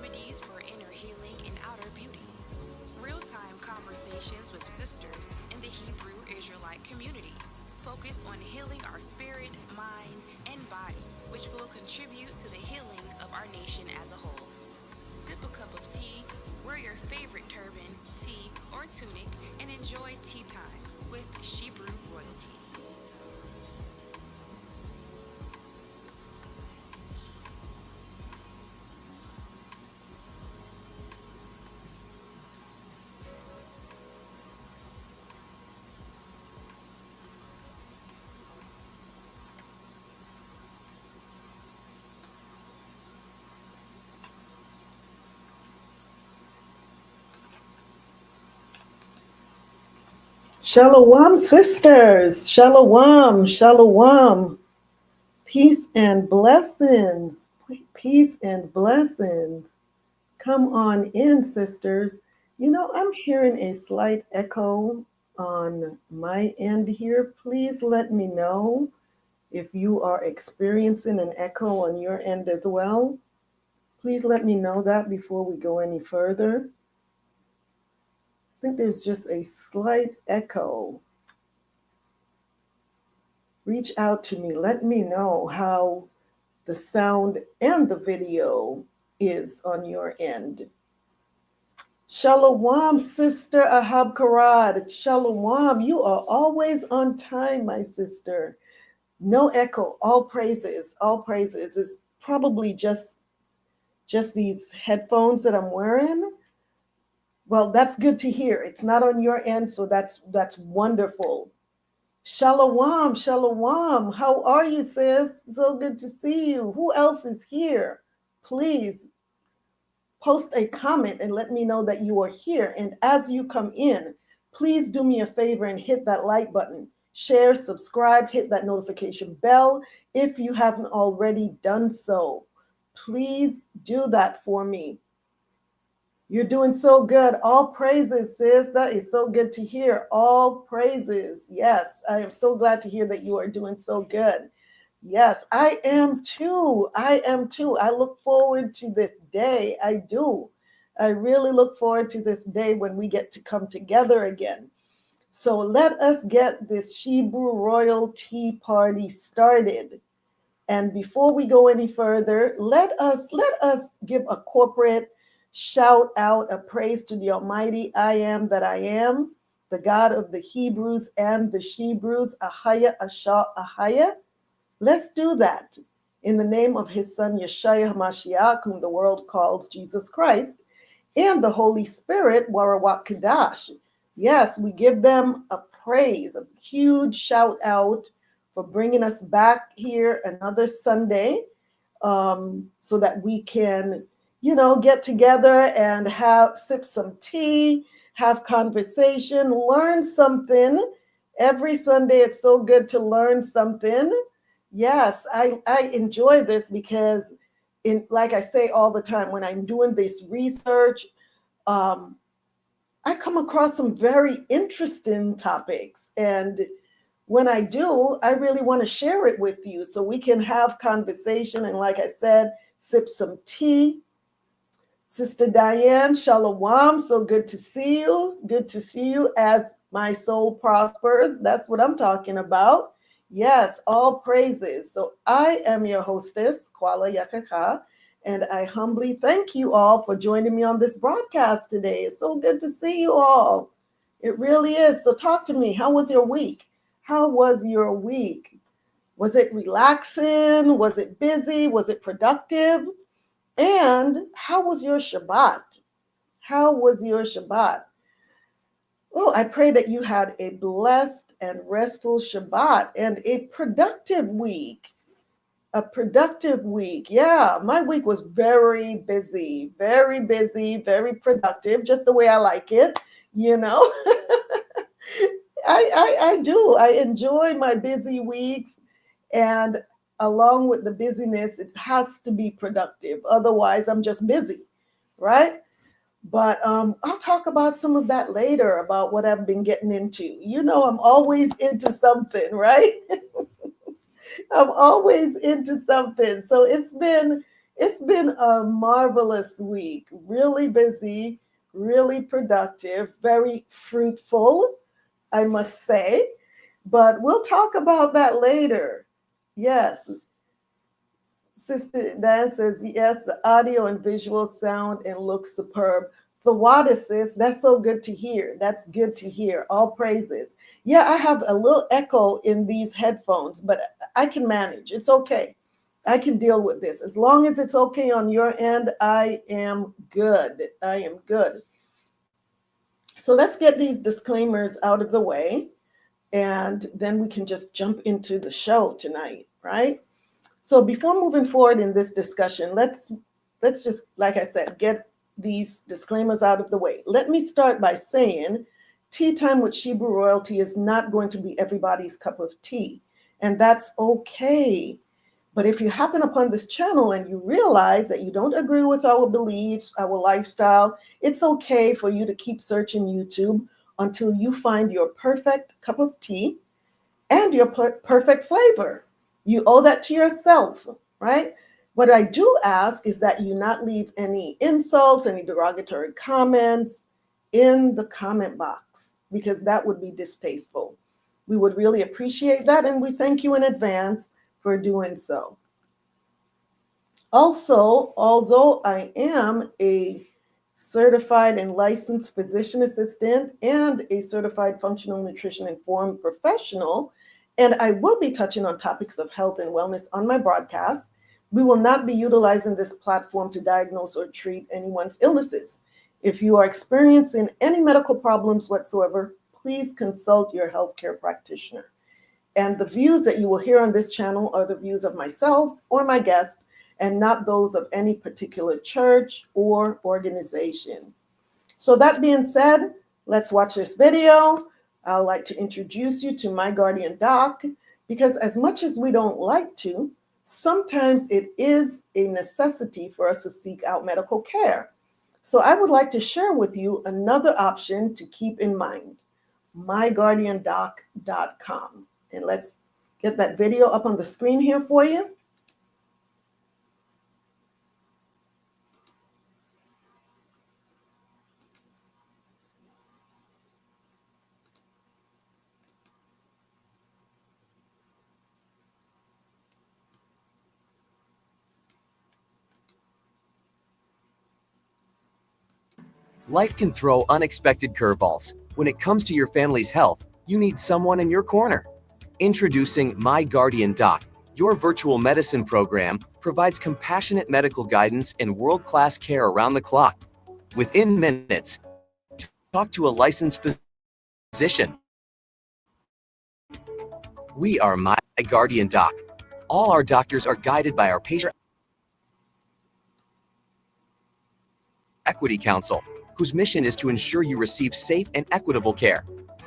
remedies for inner healing and outer beauty. Real time conversations with sisters in the Hebrew Israelite community, focused on healing our spirit, mind, and body, which will contribute to the healing of our nation as a whole. Sip a cup of tea, wear your favorite turban, tea, or tunic, and enjoy tea time with Shebrew royalty. Shalom, sisters. Shalom, shalom. Peace and blessings. Peace and blessings. Come on in, sisters. You know, I'm hearing a slight echo on my end here. Please let me know if you are experiencing an echo on your end as well. Please let me know that before we go any further. I think there's just a slight echo. Reach out to me. Let me know how the sound and the video is on your end. Shalom, Sister Ahabkarad. Shalom. You are always on time, my sister. No echo. All praises. All praises. It's probably just these headphones that I'm wearing. Well, that's good to hear. It's not on your end, so that's wonderful. Shalom, shalom. How are you, sis? So good to see you. Who else is here? Please post a comment and let me know that you are here. And as you come in, please do me a favor and hit that like button. Share, subscribe, hit that notification bell if you haven't already done so. Please do that for me. You're doing so good. All praises, sis. That is so good to hear. All praises. Yes, I am so glad to hear that you are doing so good. Yes, I am too. I am too. I look forward to this day. I do. I really look forward to this day when we get to come together again. So let us get this Hebrew Royal Tea Party started. And before we go any further, let us give a corporate shout out, a praise to the Almighty I am that I am, the God of the Hebrews and the Shebrews. AHAYAH ASHAR AHAYAH. Let's do that in the name of His Son YASHAYA, whom the world calls Jesus Christ, and the Holy Spirit, Rawach Qadash. Yes, we give them a praise, a huge shout out for bringing us back here another Sunday, so that we can, get together and sip some tea, have conversation, learn something. Every Sunday, it's so good to learn something. Yes, I enjoy this because, like I say all the time, when I'm doing this research, I come across some very interesting topics. And when I do, I really want to share it with you so we can have conversation. And like I said, sip some tea. Sister Diane, shalom. So good to see you. Good to see you as my soul prospers. That's what I'm talking about. Yes, all praises. So I am your hostess, Qala Yakachaa, and I humbly thank you all for joining me on this broadcast today. It's so good to see you all. It really is. So talk to me. How was your week? How was your week? Was it relaxing? Was it busy? Was it productive? And how was your Shabbat? How was your Shabbat? Oh, I pray that you had a blessed and restful Shabbat and a productive week. A productive week. Yeah, my week was very busy, very productive, just the way I like it, you know. I do. I enjoy my busy weeks, and along with the busyness, it has to be productive. Otherwise, I'm just busy, right? But I'll talk about some of that later, about what I've been getting into. You know, I'm always into something, right? I'm always into something. So It's been a marvelous week, really busy, really productive, very fruitful, I must say. But we'll talk about that later. Yes, Sister Dan says, yes, the audio and visual sound and look superb. The water, sis, that's so good to hear. That's good to hear. All praises. Yeah, I have a little echo in these headphones, but I can manage. It's okay. I can deal with this. As long as it's okay on your end, I am good. I am good. So let's get these disclaimers out of the way, and then we can just jump into the show tonight, right? So before moving forward in this discussion, let's just, like I said, get these disclaimers out of the way. Let me start by saying tea time with Shebrew royalty is not going to be everybody's cup of tea, and that's okay. But if you happen upon this channel and you realize that you don't agree with our beliefs, our lifestyle, it's okay for you to keep searching YouTube until you find your perfect cup of tea and your perfect flavor. You owe that to yourself, right? What I do ask is that you not leave any insults, any derogatory comments in the comment box, because that would be distasteful. We would really appreciate that, and we thank you in advance for doing so. Also, although I am a certified and licensed physician assistant and a certified functional nutrition informed professional, and I will be touching on topics of health and wellness on my broadcast, we will not be utilizing this platform to diagnose or treat anyone's illnesses. If you are experiencing any medical problems whatsoever, please consult your healthcare practitioner. And the views that you will hear on this channel are the views of myself or my guest, and not those of any particular church or organization. So that being said, let's watch this video. I'd like to introduce you to my guardian doc, because as much as we don't like to, sometimes it is a necessity for us to seek out medical care. So I would like to share with you another option to keep in mind, myguardiandoc.com. And let's get that video up on the screen here for you. Life can throw unexpected curveballs. When it comes to your family's health, you need someone in your corner. Introducing My Guardian Doc, your virtual medicine program provides compassionate medical guidance and world-class care around the clock. Within minutes, talk to a licensed physician. We are My Guardian Doc. All our doctors are guided by our patient Equity Council, whose mission is to ensure you receive safe and equitable care.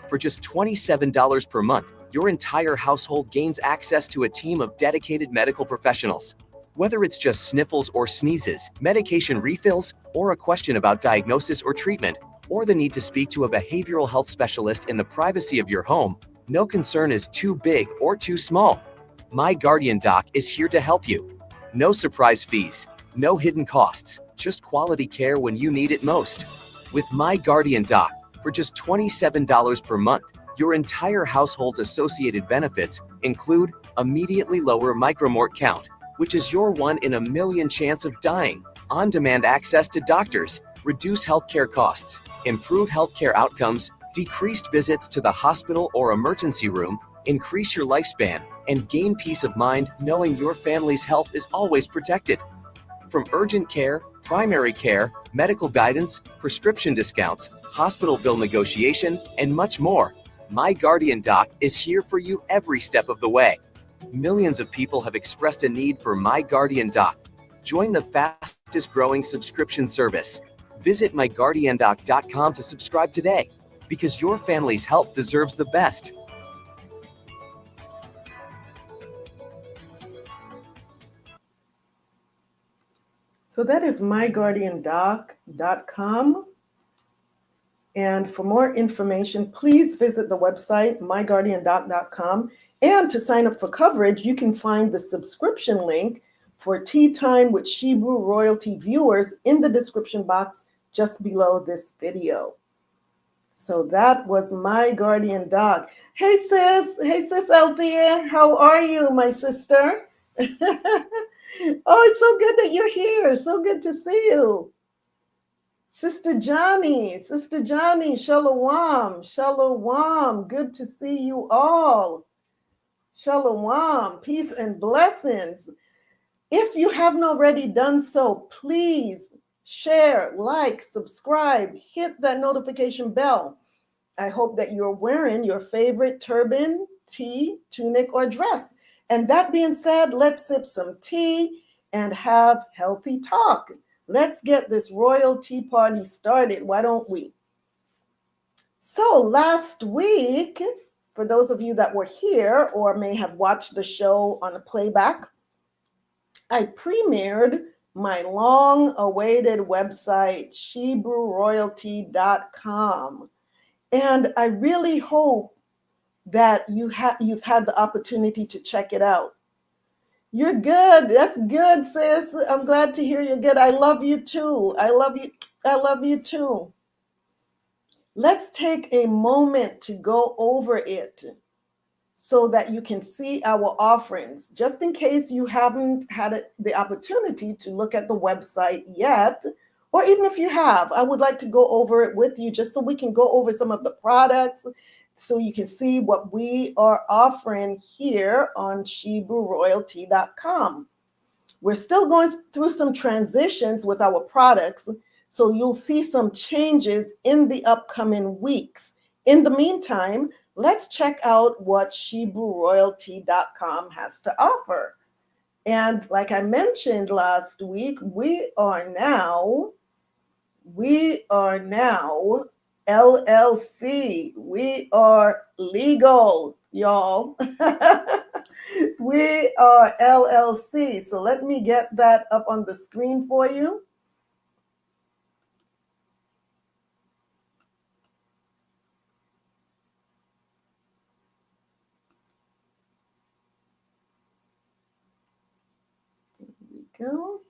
For just $27 per month, your entire household gains access to a team of dedicated medical professionals. Whether it's just sniffles or sneezes, medication refills, or a question about diagnosis or treatment, or the need to speak to a behavioral health specialist in the privacy of your home, no concern is too big or too small. My Guardian Doc is here to help you. No surprise fees, no hidden costs, just quality care when you need it most. With My Guardian Doc, for just $27 per month, your entire household's associated benefits include immediately lower micromort count, which is your 1 in a million chance of dying, on-demand access to doctors, reduce healthcare costs, improve healthcare outcomes, decreased visits to the hospital or emergency room, increase your lifespan, and gain peace of mind knowing your family's health is always protected. From urgent care, primary care, medical guidance, prescription discounts, hospital bill negotiation, and much more, My Guardian Doc is here for you every step of the way. Millions of people have expressed a need for My Guardian Doc. Join the fastest growing subscription service. Visit myguardiandoc.com to subscribe today, because your family's health deserves the best. So that is myguardiandoc.com. And for more information, please visit the website, myguardiandoc.com. And to sign up for coverage, you can find the subscription link for tea time with Shebrew royalty viewers in the description box just below this video. So that was my guardian dog. Hey sis Althea, how are you, my sister? Oh, it's so good that you're here. So good to see you. Sister Johnny, Shalom, Shalom. Good to see you all. Shalom, peace and blessings. If you haven't already done so, please share, like, subscribe, hit that notification bell. I hope that you're wearing your favorite turban, tee, tunic, or dress. And that being said, let's sip some tea and have healthy talk. Let's get this royal tea party started, why don't we? So last week, for those of you that were here or may have watched the show on a playback, I premiered my long-awaited website, ShebrewRoyalty.com. And I really hope that you've had the opportunity to check it out. You're good. That's good, sis. I'm glad to hear you're good. I love you too. I love you too. Let's take a moment to go over it so that you can see our offerings. Just in case you haven't had the opportunity to look at the website yet, or even if you have, I would like to go over it with you just so we can go over some of the products so you can see what we are offering here on ShebrewRoyalty.com. We're still going through some transitions with our products, so you'll see some changes in the upcoming weeks. In the meantime, let's check out what ShebrewRoyalty.com has to offer. And like I mentioned last week, we are now LLC. We are legal, y'all. We are LLC. So let me get that up on the screen for you. Here we go.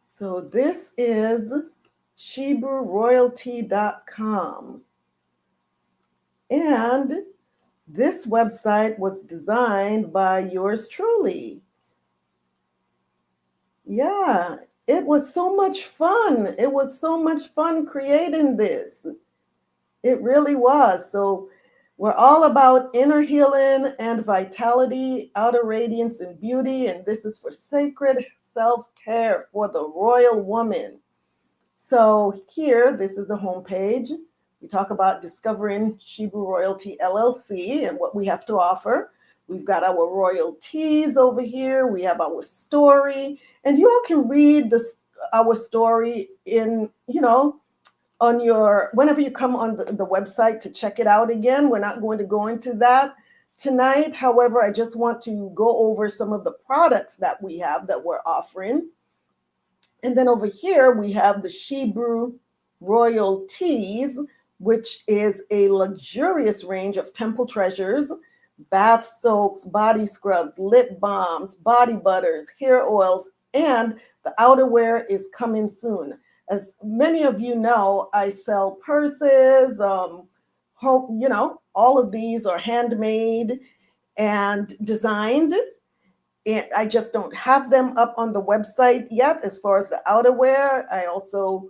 So this is ShebrewRoyalty.com. And this website was designed by yours truly. Yeah, it was so much fun. It was so much fun creating this. It really was. So we're all about inner healing and vitality, outer radiance and beauty. And this is for sacred self-care for the royal woman. So here, this is the homepage. We talk about discovering Shebrew Royalty LLC and what we have to offer. We've got our royalties over here. We have our story, and you all can read our story in, on your, whenever you come on the website to check it out again. We're not going to go into that tonight. However, I just want to go over some of the products that we have that we're offering. And then over here, we have the Shebrew Royalties, which is a luxurious range of temple treasures, bath soaks, body scrubs, lip balms, body butters, hair oils, and the outerwear is coming soon. As many of you know, I sell purses, all of these are handmade and designed. And I just don't have them up on the website yet as far as the outerwear. I also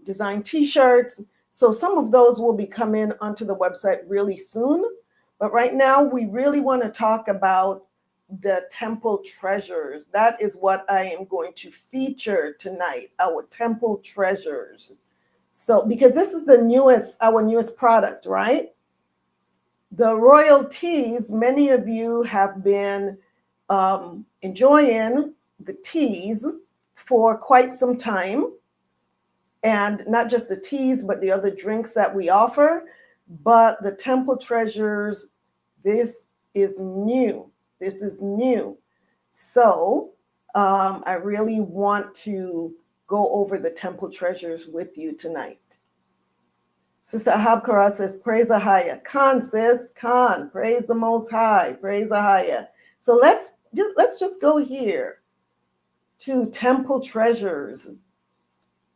design t-shirts. So some of those will be coming onto the website really soon. But right now, we really want to talk about the temple treasures. That is what I am going to feature tonight, our temple treasures. So, because this is our newest product, right? The royalties, many of you have been enjoying the teas for quite some time. And not just the teas, but the other drinks that we offer. But the temple treasures, this is new. This is new. So I really want to go over the temple treasures with you tonight. Sister Ahabkara says, praise AHAYAH. Khan says, Khan, praise the Most High, praise AHAYAH. So let's just go here to temple treasures.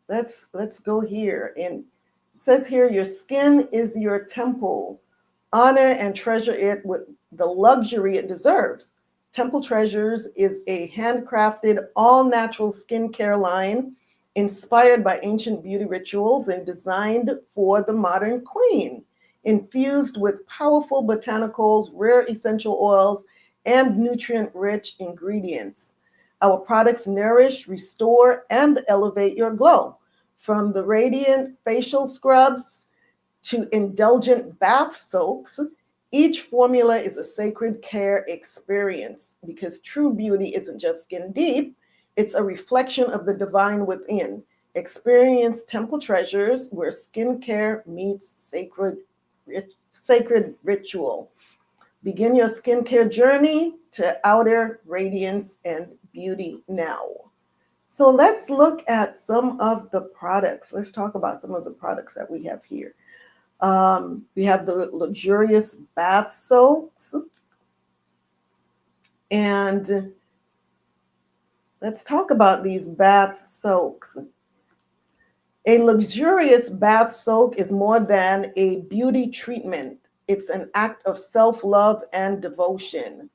Let's go here. And it says here, your skin is your temple. Honor and treasure it with the luxury it deserves. Temple Treasures is a handcrafted, all-natural skincare line inspired by ancient beauty rituals and designed for the modern queen, infused with powerful botanicals, rare essential oils, and nutrient-rich ingredients. Our products nourish, restore, and elevate your glow. From the radiant facial scrubs to indulgent bath soaks, each formula is a sacred care experience because true beauty isn't just skin deep, it's a reflection of the divine within. Experience Temple Treasures where skincare meets sacred ritual. Begin your skincare journey to outer radiance and beauty now. So let's look at some of the products. Let's talk about some of the products that we have here. We have the luxurious bath soaks. And let's talk about these bath soaks. A luxurious bath soak is more than a beauty treatment. It's an act of self-love and devotion.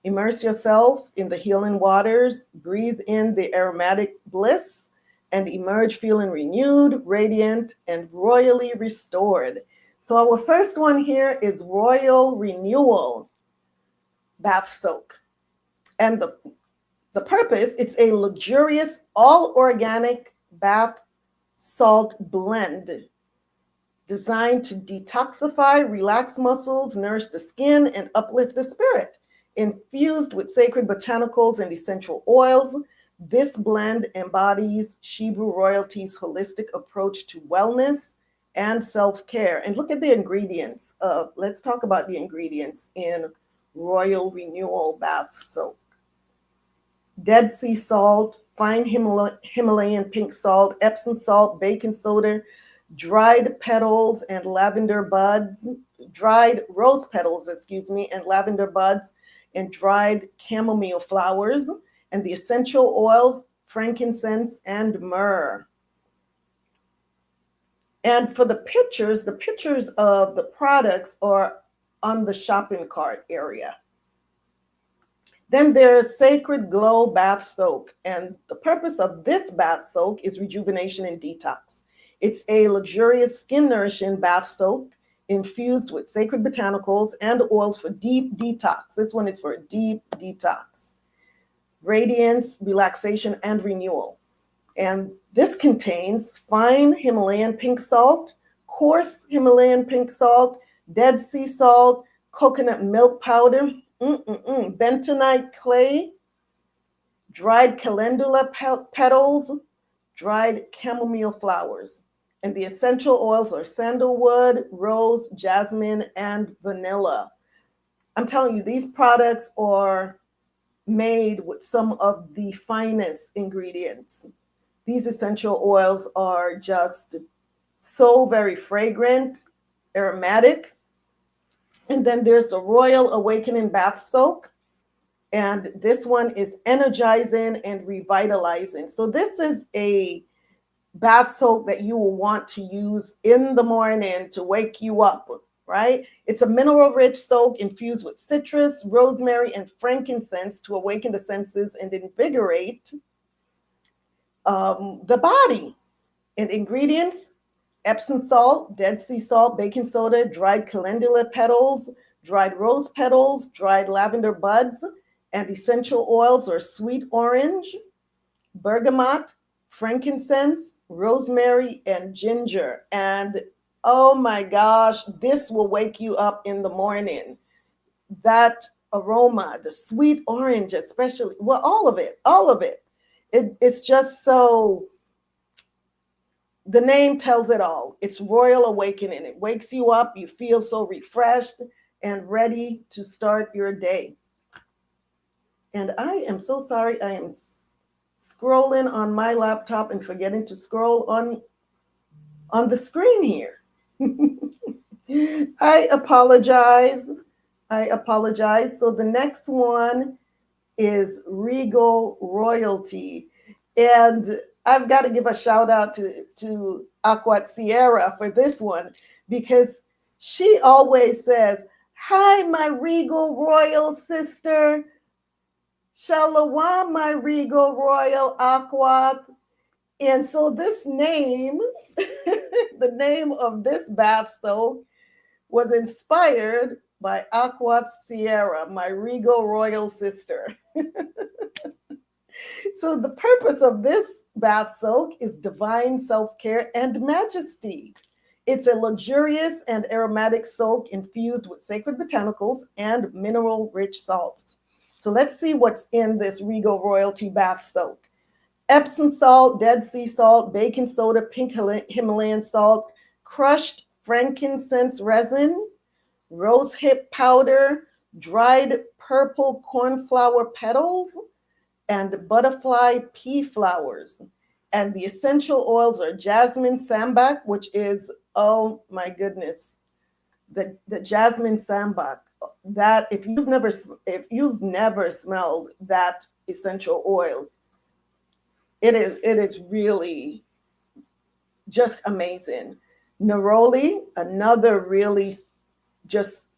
Immerse yourself in the healing waters, breathe in the aromatic bliss, and emerge feeling renewed, radiant, and royally restored. So our first one here is Royal Renewal Bath Soak. And the purpose, it's a luxurious, all-organic bath salt blend designed to detoxify, relax muscles, nourish the skin, and uplift the spirit. Infused with sacred botanicals and essential oils, this blend embodies Hebrew royalty's holistic approach to wellness and self-care. And look at the ingredients. Let's talk about the ingredients in Royal Renewal Bath Soap. Dead sea salt, fine Himalayan pink salt, Epsom salt, baking soda, dried petals and lavender buds, dried rose petals, and lavender buds, and dried chamomile flowers, and the essential oils, frankincense, and myrrh. And for the pictures of the products are on the shopping cart area. Then there's Sacred Glow Bath Soak. And the purpose of this bath soak is rejuvenation and detox. It's a luxurious skin nourishing bath soak infused with sacred botanicals and oils for deep detox. This one is for deep detox, radiance, relaxation, and renewal. And this contains fine Himalayan pink salt, coarse Himalayan pink salt, Dead Sea salt, coconut milk powder, bentonite clay, dried calendula petals, dried chamomile flowers. And the essential oils are sandalwood, rose, jasmine, and vanilla. I'm telling you, these products are made with some of the finest ingredients. These essential oils are just so very fragrant, aromatic. And then there's the Royal Awakening Bath Soak. And this one is energizing and revitalizing. So this is a bath soak that you will want to use in the morning to wake you up, right? It's a mineral-rich soak infused with citrus, rosemary, and frankincense to awaken the senses and invigorate the body. And ingredients, Epsom salt, Dead Sea salt, baking soda, dried calendula petals, dried rose petals, dried lavender buds, and essential oils are sweet orange, bergamot, frankincense, rosemary, and ginger. And oh my gosh, this will wake you up in the morning. That aroma, the sweet orange especially, well, all of it. It's just so, the name tells it all. It's Royal Awakening. It wakes you up. You feel so refreshed and ready to start your day. And I am so sorry. I am scrolling on my laptop and forgetting to scroll on the screen here. I apologize. So the next one is Regal Royalty. And I've got to give a shout out to Aquat Sierra for this one, because she always says, "Hi, my Regal Royal sister. Shalom, my Regal Royal Aquat." And so this name, the name of this bath soak was inspired by Aquat Sierra, my Regal Royal sister. So the purpose of this bath soak is divine self-care and majesty. It's a luxurious and aromatic soak infused with sacred botanicals and mineral-rich salts. So let's see what's in this Regal Royalty bath soak. Epsom salt, Dead Sea salt, baking soda, pink Himalayan salt, crushed frankincense resin, rosehip powder, dried purple cornflower petals, and butterfly pea flowers. And the essential oils are jasmine sambac, which is, oh my goodness, the jasmine sambac. That if you've never smelled that essential oil, it is really just amazing. Neroli, another really just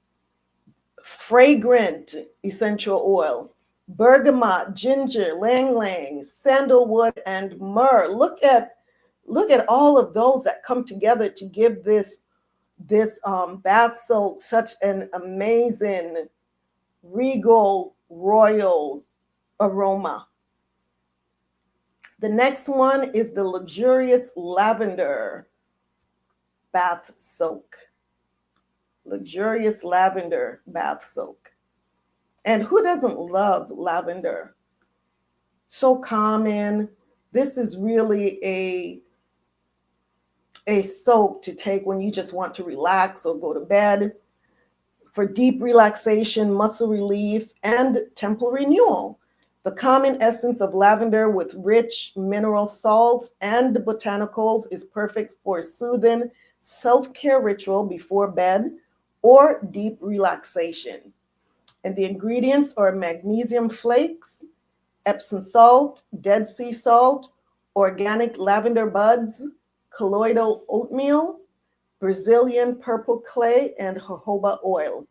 fragrant essential oil. Bergamot, ginger, lang lang, sandalwood, and myrrh. Look at all of those that come together to give this bath soak such an amazing regal royal aroma. The next one is the luxurious lavender bath soak. Luxurious lavender bath soak. And who doesn't love lavender? So common. This is really a soak to take when you just want to relax or go to bed, for deep relaxation, muscle relief, and temple renewal. The common essence of lavender with rich mineral salts and botanicals is perfect for a soothing self-care ritual before bed or deep relaxation. And the ingredients are magnesium flakes, Epsom salt, Dead Sea salt, organic lavender buds, colloidal oatmeal, Brazilian purple clay, and jojoba oil.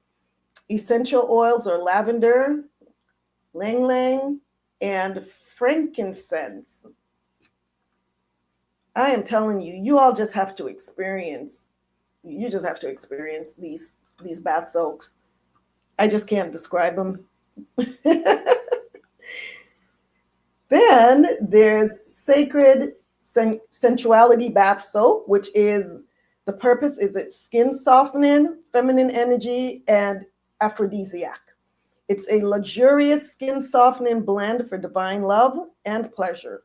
Essential oils are lavender, lang lang, and frankincense. I am telling you, you all just have to experience. You just have to experience these bath soaks. I just can't describe them. Then there's Sacred Sensuality Bath Soap, which is, the purpose is it's skin softening, feminine energy, and aphrodisiac. It's a luxurious skin softening blend for divine love and pleasure.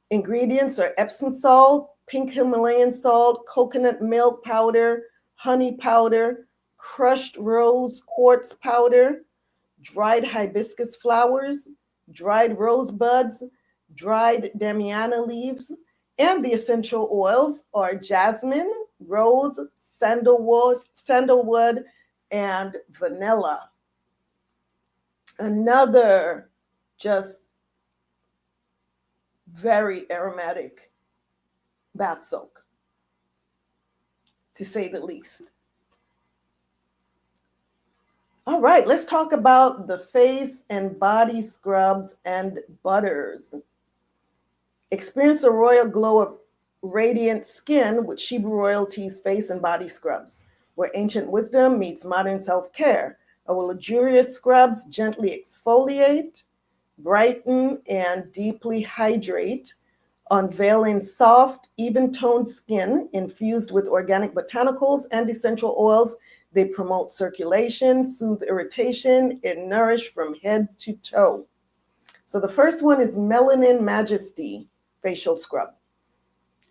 Ingredients are Epsom salt, pink Himalayan salt, coconut milk powder, honey powder, crushed rose quartz powder, dried hibiscus flowers, dried rose buds, dried damiana leaves, and the essential oils are jasmine, rose, sandalwood, and vanilla. Another just very aromatic bath soak, to say the least. All right, let's talk about the face and body scrubs and butters. Experience a royal glow of radiant skin with Hebrew royalty's face and body scrubs, where ancient wisdom meets modern self-care. Our luxurious scrubs gently exfoliate, brighten, and deeply hydrate, unveiling soft, even-toned skin infused with organic botanicals and essential oils. They promote circulation, soothe irritation, and nourish from head to toe. So the first one is Melanin Majesty Facial Scrub.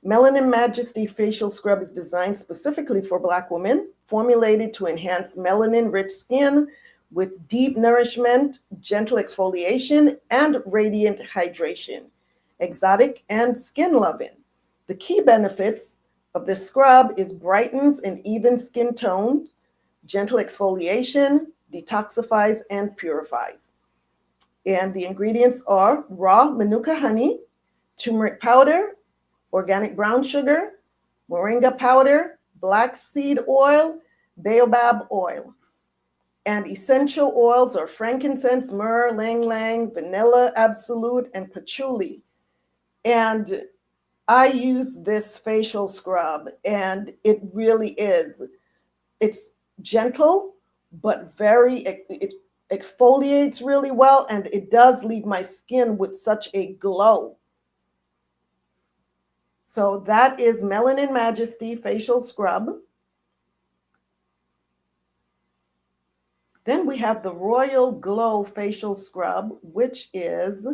Melanin Majesty Facial Scrub is designed specifically for Black women, formulated to enhance melanin-rich skin with deep nourishment, gentle exfoliation, and radiant hydration, exotic and skin-loving. The key benefits of this scrub is brightens and evens skin tones, gentle exfoliation, detoxifies, and purifies. And the ingredients are raw manuka honey, turmeric powder, organic brown sugar, moringa powder, black seed oil, baobab oil. And essential oils are frankincense, myrrh, lang lang, vanilla absolute, and patchouli. And I use this facial scrub, and it really is. It's gentle, but it exfoliates really well, and it does leave my skin with such a glow. So that is Melanin Majesty Facial Scrub. Then we have the Royal Glow Facial Scrub, which is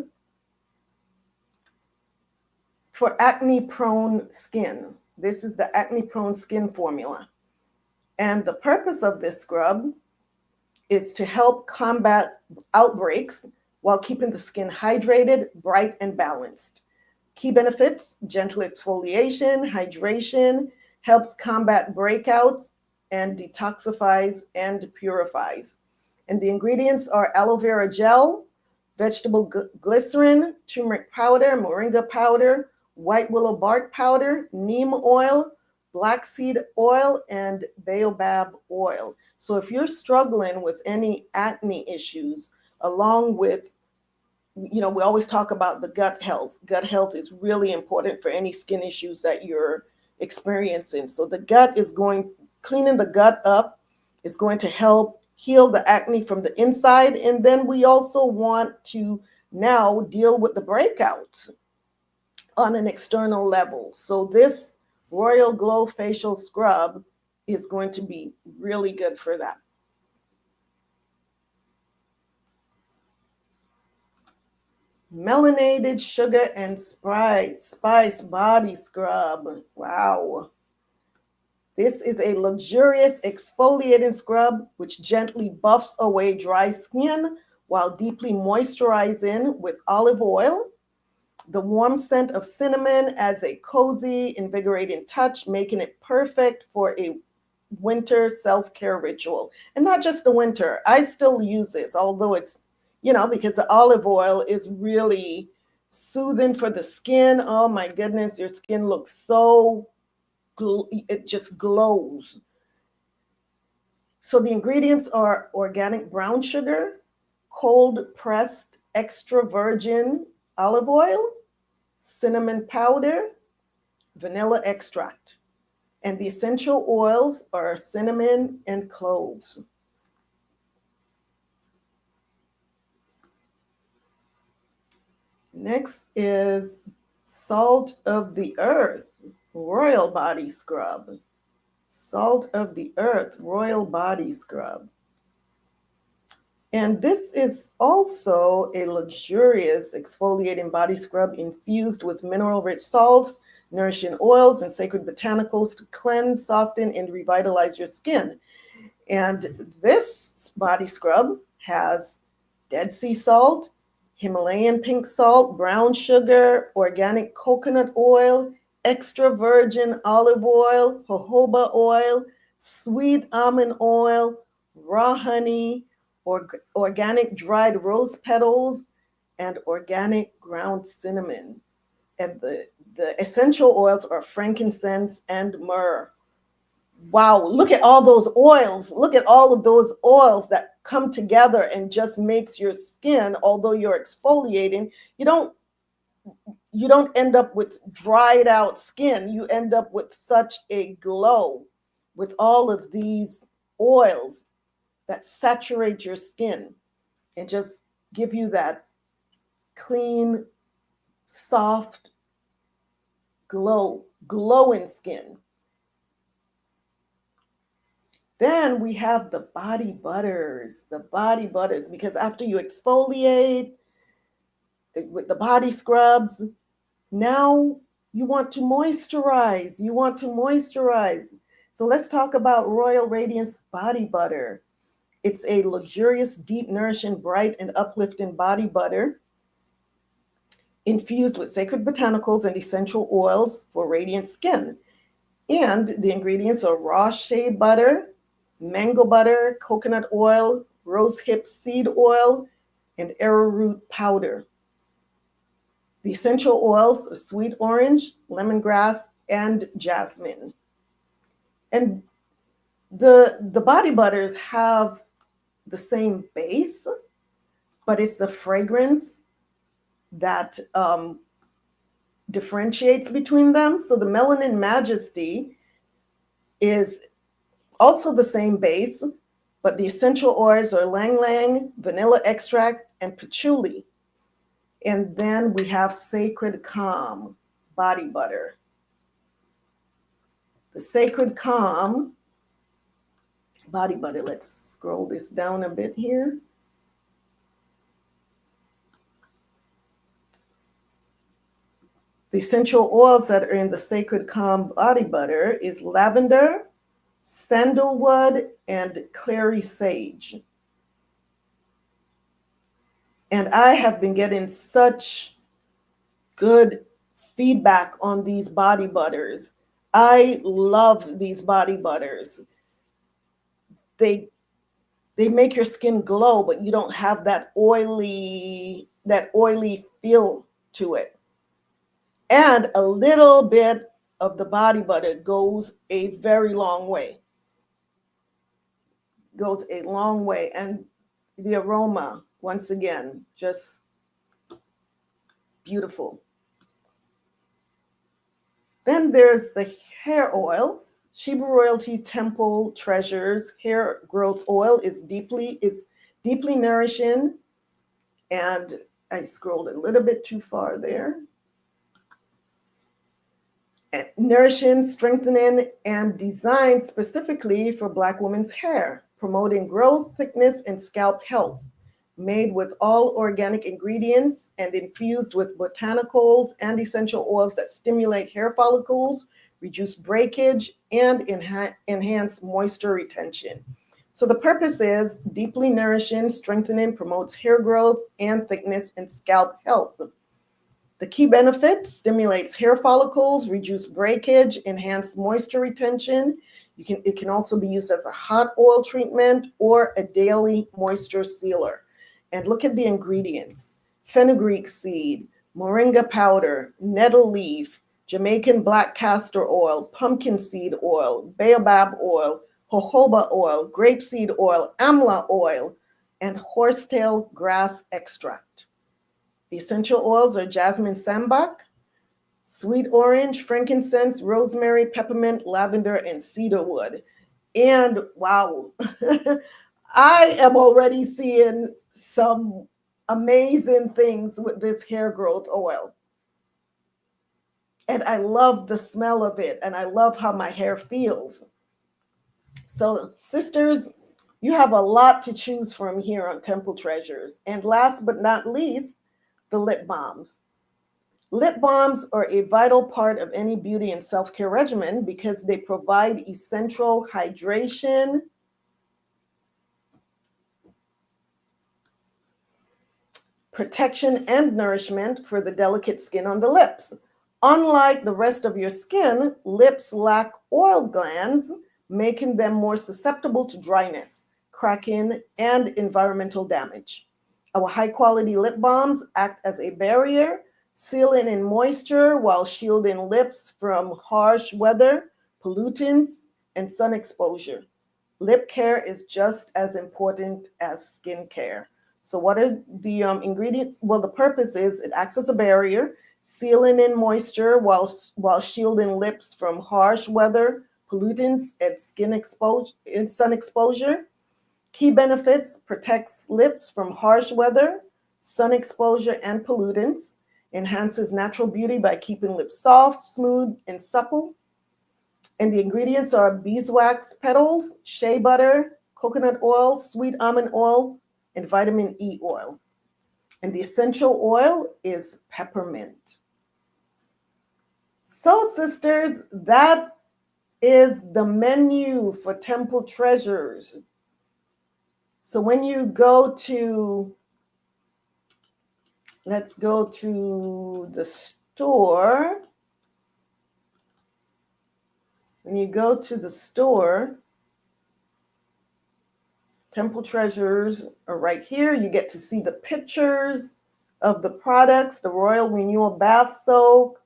for acne-prone skin. This is the acne-prone skin formula. And the purpose of this scrub is to help combat outbreaks while keeping the skin hydrated, bright, and balanced. Key benefits: gentle exfoliation, hydration, helps combat breakouts, and detoxifies and purifies. And the ingredients are aloe vera gel, vegetable glycerin, turmeric powder, moringa powder, white willow bark powder, neem oil, black seed oil, and baobab oil. So if you're struggling with any acne issues, along with, we always talk about the gut health. Gut health is really important for any skin issues that you're experiencing. So the gut is cleaning the gut up is going to help heal the acne from the inside. And then we also want to now deal with the breakouts on an external level. So this Royal Glow Facial Scrub is going to be really good for that. Melanated Sugar and Spice Body Scrub. Wow. This is a luxurious exfoliating scrub which gently buffs away dry skin while deeply moisturizing with olive oil. The warm scent of cinnamon adds a cozy, invigorating touch, making it perfect for a winter self-care ritual. And not just the winter. I still use this, although it's, because the olive oil is really soothing for the skin. Oh my goodness, your skin looks so, it just glows. So the ingredients are organic brown sugar, cold pressed extra virgin olive oil, cinnamon powder, vanilla extract. And the essential oils are cinnamon and cloves. Next is Salt of the Earth Royal Body Scrub. Salt of the Earth Royal Body Scrub. And this is also a luxurious exfoliating body scrub infused with mineral-rich salts, nourishing oils, and sacred botanicals to cleanse, soften, and revitalize your skin. And this body scrub has Dead Sea salt, Himalayan pink salt, brown sugar, organic coconut oil, extra virgin olive oil, jojoba oil, sweet almond oil, raw honey, organic dried rose petals, and organic ground cinnamon. And the essential oils are frankincense and myrrh. Wow, look at all those oils. Look at all of those oils that come together and just makes your skin, although you're exfoliating, you don't end up with dried out skin. You end up with such a glow with all of these oils that saturate your skin and just give you that clean, soft glowing skin. Then we have the body butters, because after you exfoliate with the body scrubs, now you want to moisturize. So let's talk about Royal Radiance Body Butter. It's a luxurious, deep, nourishing, bright, and uplifting body butter infused with sacred botanicals and essential oils for radiant skin. And the ingredients are raw shea butter, mango butter, coconut oil, rosehip seed oil, and arrowroot powder. The essential oils are sweet orange, lemongrass, and jasmine. And the body butters have the same base, but it's the fragrance that differentiates between them. So the Melanin Majesty is also the same base, but the essential oils are Lang Lang, vanilla extract, and patchouli. And then we have Sacred Calm body butter. The Sacred Calm body butter, let's scroll this down a bit here. The essential oils that are in the Sacred Calm body butter is lavender, sandalwood, and clary sage. And I have been getting such good feedback on these body butters. I love these body butters. They make your skin glow, but you don't have that oily feel to it. And a little bit of the body butter goes a very long way. Goes a long way. And the aroma, once again, just beautiful. Then there's the hair oil. Sheba Royalty Temple Treasures hair growth oil is deeply nourishing. And I scrolled a little bit too far there. Nourishing, strengthening, and designed specifically for Black women's hair, promoting growth, thickness, and scalp health. Made with all organic ingredients and infused with botanicals and essential oils that stimulate hair follicles, reduce breakage, and enhance moisture retention. So the purpose is deeply nourishing, strengthening, promotes hair growth and thickness and scalp health. The key benefits: stimulates hair follicles, reduce breakage, enhance moisture retention. It can also be used as a hot oil treatment or a daily moisture sealer. And look at the ingredients: fenugreek seed, moringa powder, nettle leaf, Jamaican black castor oil, pumpkin seed oil, baobab oil, jojoba oil, grapeseed oil, amla oil, and horsetail grass extract. The essential oils are jasmine sambac, sweet orange, frankincense, rosemary, peppermint, lavender, and cedarwood. And wow, I am already seeing some amazing things with this hair growth oil. And I love the smell of it, and I love how my hair feels. So, sisters, you have a lot to choose from here on Temple Treasures. And last but not least, the lip balms. Lip balms are a vital part of any beauty and self-care regimen because they provide essential hydration, protection, and nourishment for the delicate skin on the lips. Unlike the rest of your skin, lips lack oil glands, making them more susceptible to dryness, cracking, and environmental damage. Our high-quality lip balms act as a barrier, sealing in moisture while shielding lips from harsh weather, pollutants, and sun exposure. Lip care is just as important as skin care. So what are the ingredients? Well, the purpose is it acts as a barrier, sealing in moisture while shielding lips from harsh weather, pollutants, and sun exposure. Key benefits: protects lips from harsh weather, sun exposure, and pollutants. Enhances natural beauty by keeping lips soft, smooth, and supple. And the ingredients are beeswax petals, shea butter, coconut oil, sweet almond oil, and vitamin E oil. And the essential oil is peppermint. So, sisters, that is the menu for Temple Treasures. So when you go to, let's go to the store. When you go to the store, Temple Treasures are right here. You get to see the pictures of the products, the Royal Renewal Bath Soak,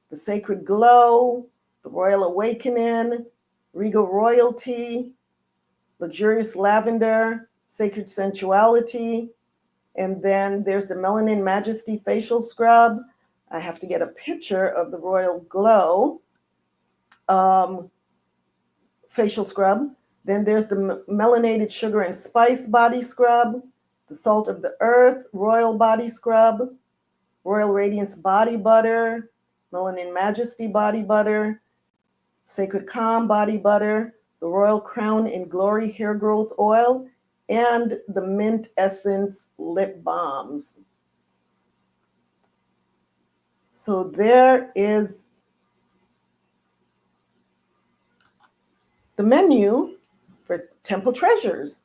the Sacred Glow, the Royal Awakening, Regal Royalty, Luxurious Lavender, Sacred Sensuality, and then there's the Melanin Majesty Facial Scrub. I have to get a picture of the Royal Glow facial scrub. Then there's the Melanated Sugar and Spice Body Scrub, the Salt of the Earth Royal Body Scrub, Royal Radiance Body Butter, Melanin Majesty Body Butter, Sacred Calm Body Butter, the Royal Crown and Glory Hair Growth Oil, and the Mint Essence Lip Balms. So there is the menu for Temple Treasures.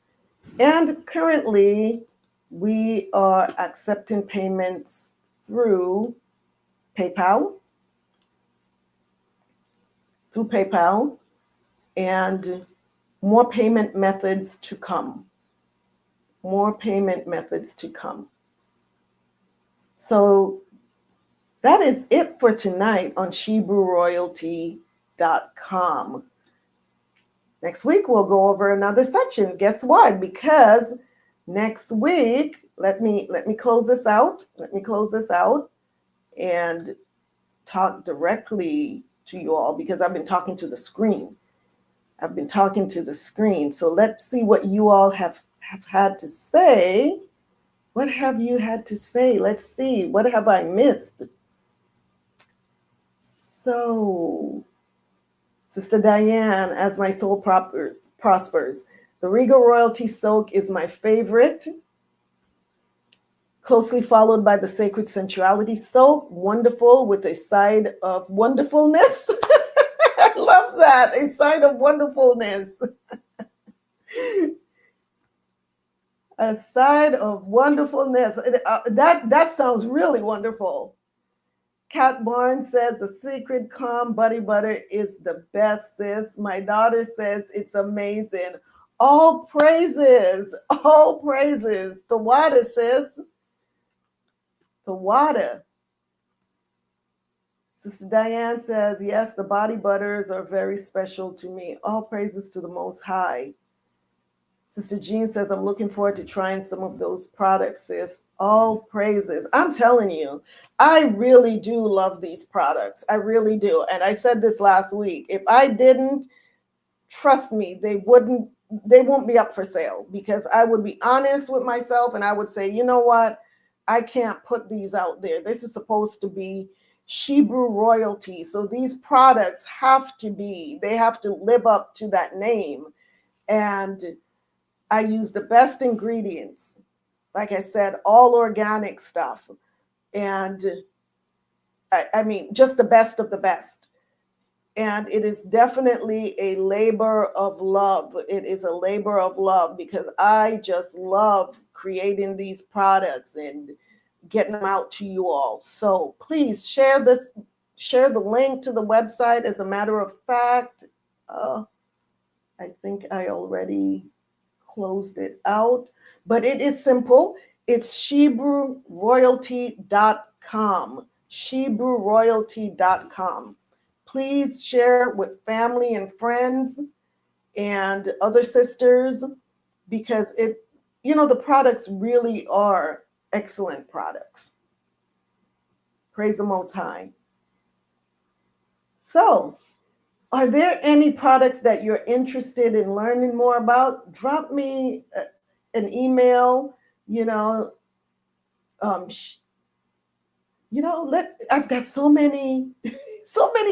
And currently, we are accepting payments through PayPal, and more payment methods to come. So that is it for tonight on ShebrewRoyalty.com. Next week, we'll go over another section. Guess what? Because next week, let me close this out. And talk directly to you all, because I've been talking to the screen. So let's see what you all have had to say. What have you had to say? Let's see. What have I missed? So, Sister Diane, as my soul prospers. The Regal Royalty Soak is my favorite, closely followed by the Sacred Sensuality Soak, wonderful with a side of wonderfulness. I love that, a side of wonderfulness. A side of wonderfulness. That sounds really wonderful. Kat Barnes says the Secret Calm Body Butter is the best, sis. My daughter says it's amazing. All praises. The water, sis. The water. Sister Diane says, yes, the body butters are very special to me. All praises to the Most High. Sister Jean says, I'm looking forward to trying some of those products, sis. All praises. I'm telling you, I really do love these products. I really do. And I said this last week. If I didn't, trust me, they won't be up for sale, because I would be honest with myself and I would say, you know what? I can't put these out there. This is supposed to be Shebrew royalty. So these products have to live up to that name. And I use the best ingredients. Like I said, all organic stuff. And I mean, just the best of the best. And it is definitely a labor of love. It is a labor of love, because I just love creating these products and getting them out to you all. So please share the link to the website. As a matter of fact, I think I already closed it out, but it is simple. It's ShebrewRoyalty.com. ShebrewRoyalty.com. Please share with family and friends and other sisters, because the products really are excellent products. Praise the Most High. So, are there any products that you're interested in learning more about? Drop me an email. I've got so many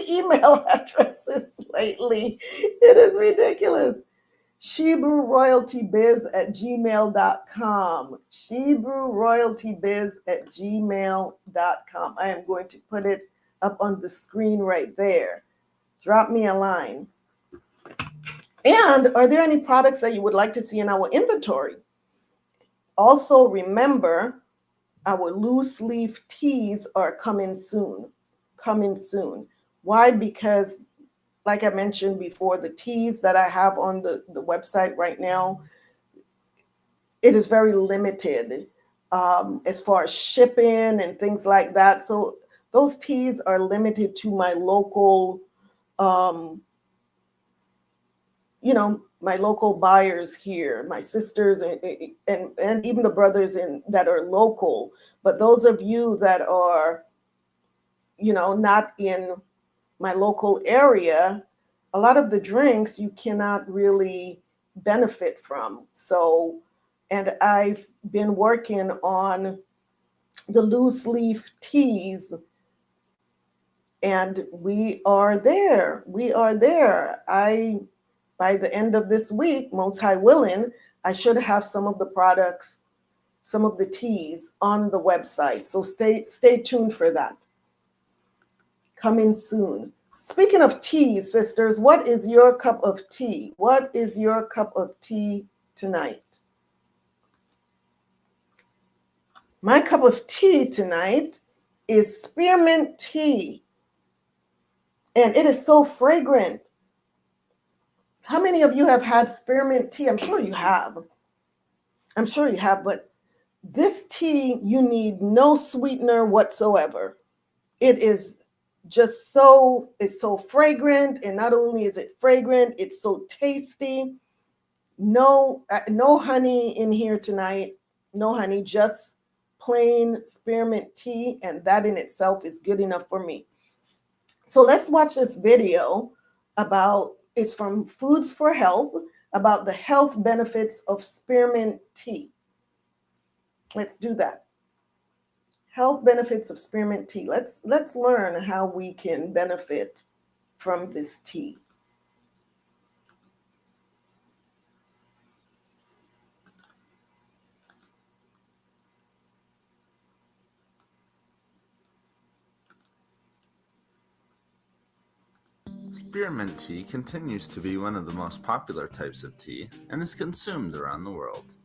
email addresses lately. It is ridiculous. ShebrewRoyaltyBiz@gmail.com. ShebrewRoyaltyBiz@gmail.com. I am going to put it up on the screen right there. Drop me a line. And are there any products that you would like to see in our inventory? Also, remember, our loose leaf teas are coming soon. Why? Because, like I mentioned before, the teas that I have on the website right now, it is very limited as far as shipping and things like that. So those teas are limited to my local, my local buyers here, my sisters and even the brothers that are local. But those of you that are, not in my local area, a lot of the drinks you cannot really benefit from. So, and I've been working on the loose leaf teas, and we are there. By the end of this week, most high willing, I should have some of the products, some of the teas on the website. So stay tuned for that. Coming soon. Speaking of tea, sisters, what is your cup of tea? What is your cup of tea tonight? My cup of tea tonight is spearmint tea, and it is so fragrant. How many of you have had spearmint tea? I'm sure you have, but this tea, you need no sweetener whatsoever. It is just it's so fragrant, and not only is it fragrant, it's so tasty. No honey in here tonight, no honey, just plain spearmint tea, and that in itself is good enough for me. So let's watch this video it's from Foods for Health, about the health benefits of spearmint tea. Let's do that. Health benefits of spearmint tea. Let's learn how we can benefit from this tea. Spearmint tea continues to be one of the most popular types of tea and is consumed around the world.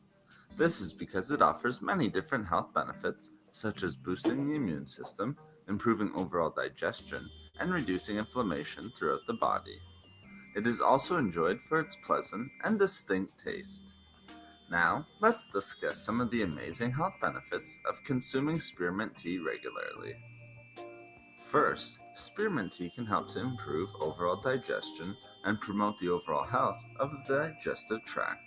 This is because it offers many different health benefits, such as boosting the immune system, improving overall digestion, and reducing inflammation throughout the body. It is also enjoyed for its pleasant and distinct taste. Now, let's discuss some of the amazing health benefits of consuming spearmint tea regularly. First, spearmint tea can help to improve overall digestion and promote the overall health of the digestive tract.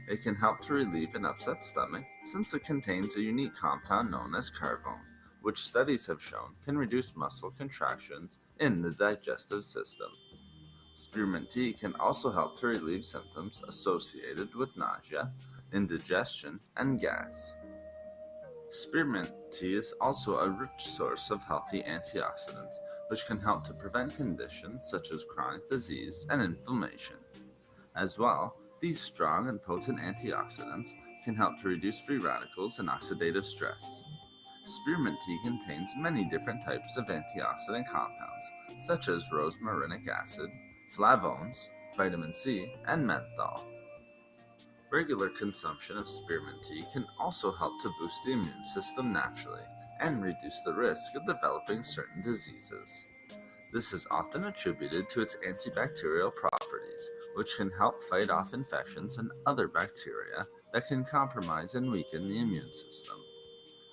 It can help to relieve an upset stomach since it contains a unique compound known as carvone, which studies have shown can reduce muscle contractions in the digestive system. Spearmint tea can also help to relieve symptoms associated with nausea, indigestion, and gas. Spearmint tea is also a rich source of healthy antioxidants, which can help to prevent conditions such as chronic disease and inflammation. As well, these strong and potent antioxidants can help to reduce free radicals and oxidative stress. Spearmint tea contains many different types of antioxidant compounds, such as rosmarinic acid, flavones, vitamin C, and menthol. Regular consumption of spearmint tea can also help to boost the immune system naturally and reduce the risk of developing certain diseases. This is often attributed to its antibacterial properties, which can help fight off infections and other bacteria that can compromise and weaken the immune system.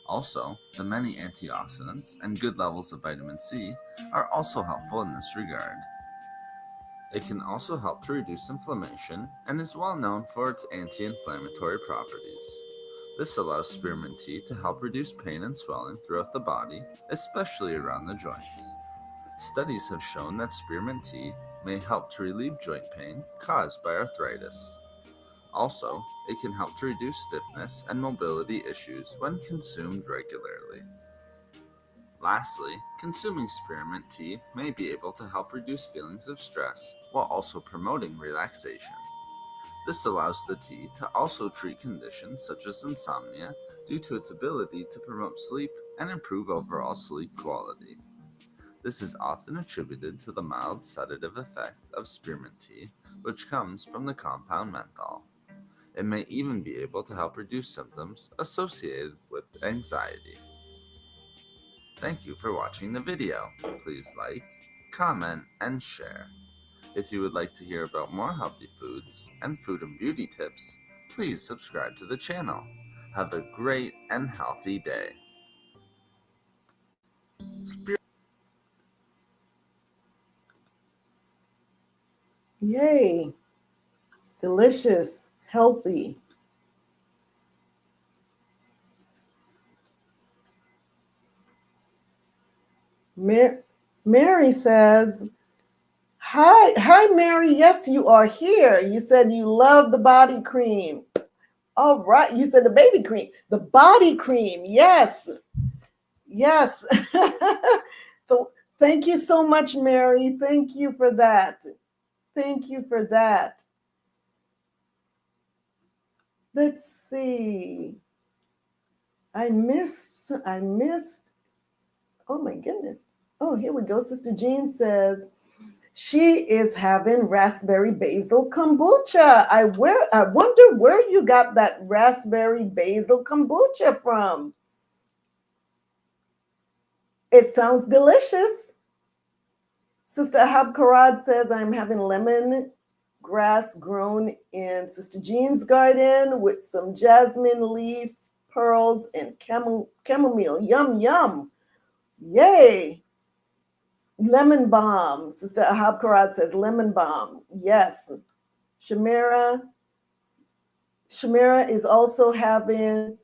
Also, the many antioxidants and good levels of vitamin C are also helpful in this regard. It can also help to reduce inflammation and is well known for its anti-inflammatory properties. This allows spearmint tea to help reduce pain and swelling throughout the body, especially around the joints. Studies have shown that spearmint tea may help to relieve joint pain caused by arthritis. Also, it can help to reduce stiffness and mobility issues when consumed regularly. Lastly, consuming spearmint tea may be able to help reduce feelings of stress while also promoting relaxation. This allows the tea to also treat conditions such as insomnia due to its ability to promote sleep and improve overall sleep quality. This is often attributed to the mild sedative effect of spearmint tea, which comes from the compound menthol. It may even be able to help reduce symptoms associated with anxiety. Thank you for watching the video. Please like, comment, and share. If you would like to hear about more healthy foods and food and beauty tips, please subscribe to the channel. Have a great and healthy day. Yay. Delicious, healthy. Mary says, hi, Mary. Yes, you are here. You said you love the body cream. All right. You said the baby cream, the body cream. Yes. Yes. So, thank you so much, Mary. Thank you for that. Thank you for that. Let's see. I missed. Oh my goodness. Oh, here we go. Sister Jean says she is having raspberry basil kombucha. I wonder where you got that raspberry basil kombucha from. It sounds delicious. Sister Habkarad says I'm having lemon grass grown in Sister Jean's garden with some jasmine leaf pearls and chamomile. Yum, yum. Yay. Lemon balm. Sister Ahab Karat says lemon balm. Yes. Shamira is also having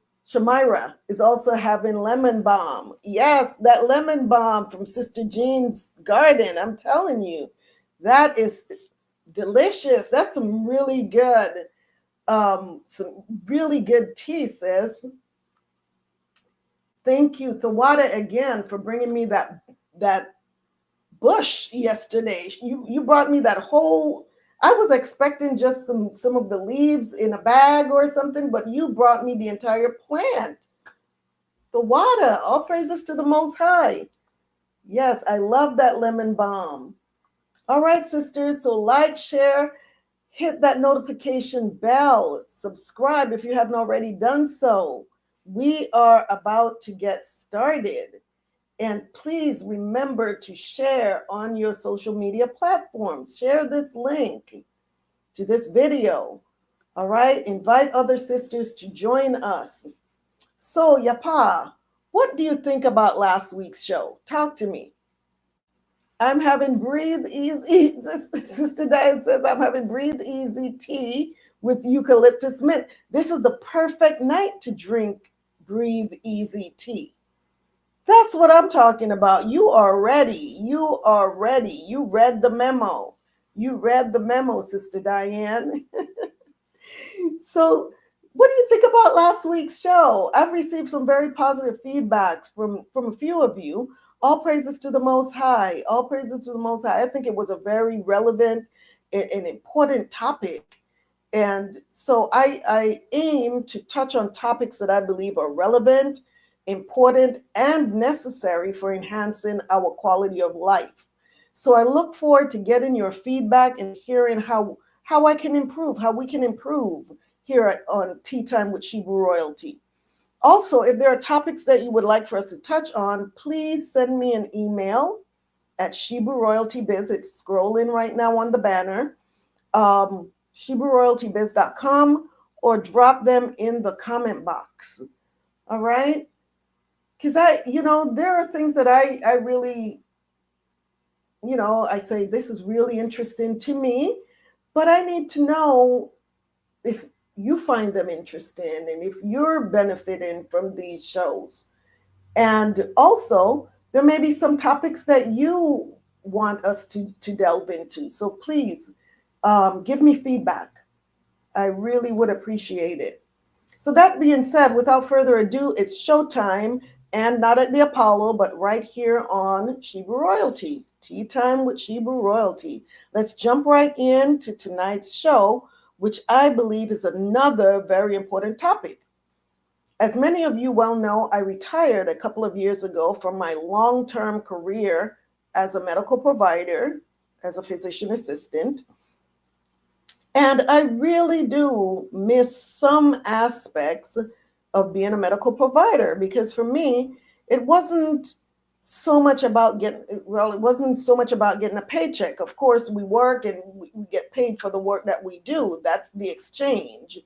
lemon balm. Yes, that lemon balm from Sister Jean's garden. I'm telling you, that is delicious. That's some really good tea, sis. Thank you, Thawada, again for bringing me that bush yesterday. You brought me that whole. I was expecting just some of the leaves in a bag or something, but you brought me the entire plant. Thawada, all praises to the Most High. Yes, I love that lemon balm. All right, sisters. So like, share, hit that notification bell, subscribe if you haven't already done so. We are about to get started. And please remember to share on your social media platforms. Share this link to this video. All right? Invite other sisters to join us. So, Yapa, what do you think about last week's show? Talk to me. I'm having Breathe Easy. Sister Diane says I'm having Breathe Easy tea with eucalyptus mint. This is the perfect night to drink Breathe Easy tea. That's what I'm talking about. You are ready. You are ready. You read the memo. You read the memo, Sister Diane. So, what do you think about last week's show? I've received some very positive feedbacks from a few of you. All praises to the Most High. All praises to the Most High. I think it was a very relevant and important topic. And so I aim to touch on topics that I believe are relevant, important, and necessary for enhancing our quality of life. So I look forward to getting your feedback and hearing how I can improve, how we can improve here on Tea Time with Shebrew Royalty. Also, if there are topics that you would like for us to touch on, please send me an email at ShebrewRoyaltyBiz. It's scrolling right now on the banner, ShebrewRoyaltyBiz.com, or drop them in the comment box. All right? Because there are things that I really, I say this is really interesting to me, but I need to know if you find them interesting and if you're benefiting from these shows. And also, there may be some topics that you want us to delve into. So please give me feedback. I really would appreciate it. So that being said, without further ado, it's showtime, and not at the Apollo, but right here on Shebrew Royalty. Tea Time with Shebrew Royalty. Let's jump right into tonight's show, which I believe is another very important topic. As many of you well know, I retired a couple of years ago from my long-term career as a medical provider, as a physician assistant. And I really do miss some aspects of being a medical provider, because for me, it wasn't so much about getting a paycheck. Of course, we work and we get paid for the work that we do. That's the exchange.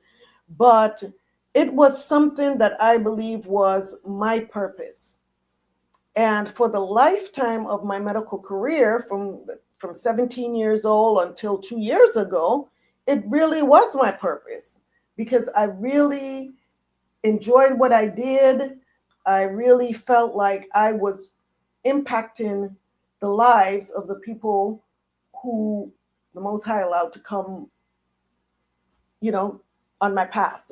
but it was something that I believe was my purpose. And for the lifetime of my medical career, from 17 years old until 2 years ago, it really was my purpose because I really enjoyed what I did. I really felt like I was impacting the lives of the people who the Most High allowed to come, on my path.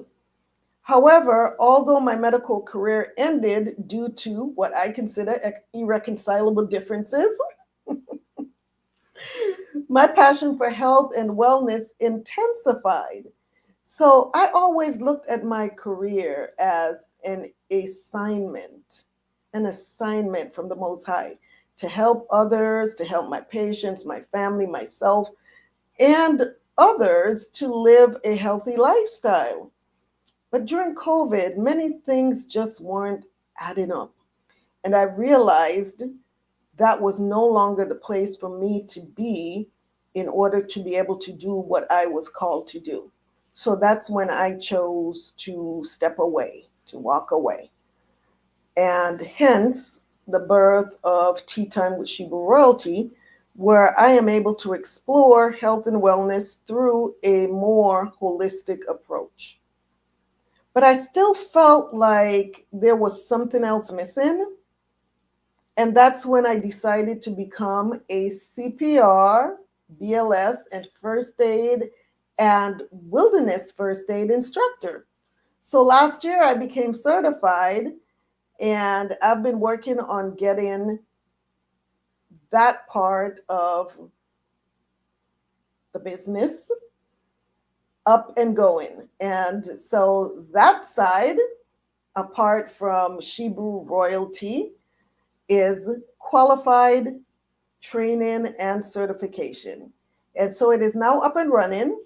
However, although my medical career ended due to what I consider irreconcilable differences, my passion for health and wellness intensified. So I always looked at my career as an assignment from the Most High to help others, to help my patients, my family, myself, and others to live a healthy lifestyle. But during COVID, many things just weren't adding up. And I realized that was no longer the place for me to be in order to be able to do what I was called to do. So that's when I chose to step away, to walk away. And hence the birth of Tea Time with Shebrew Royalty, where I am able to explore health and wellness through a more holistic approach. But I still felt like there was something else missing. And that's when I decided to become a CPR, BLS, and first aid and wilderness first aid instructor. So last year I became certified, and I've been working on getting that part of the business up and going. And so that side, apart from Shebrew Royalty, is qualified training and certification. And so it is now up and running,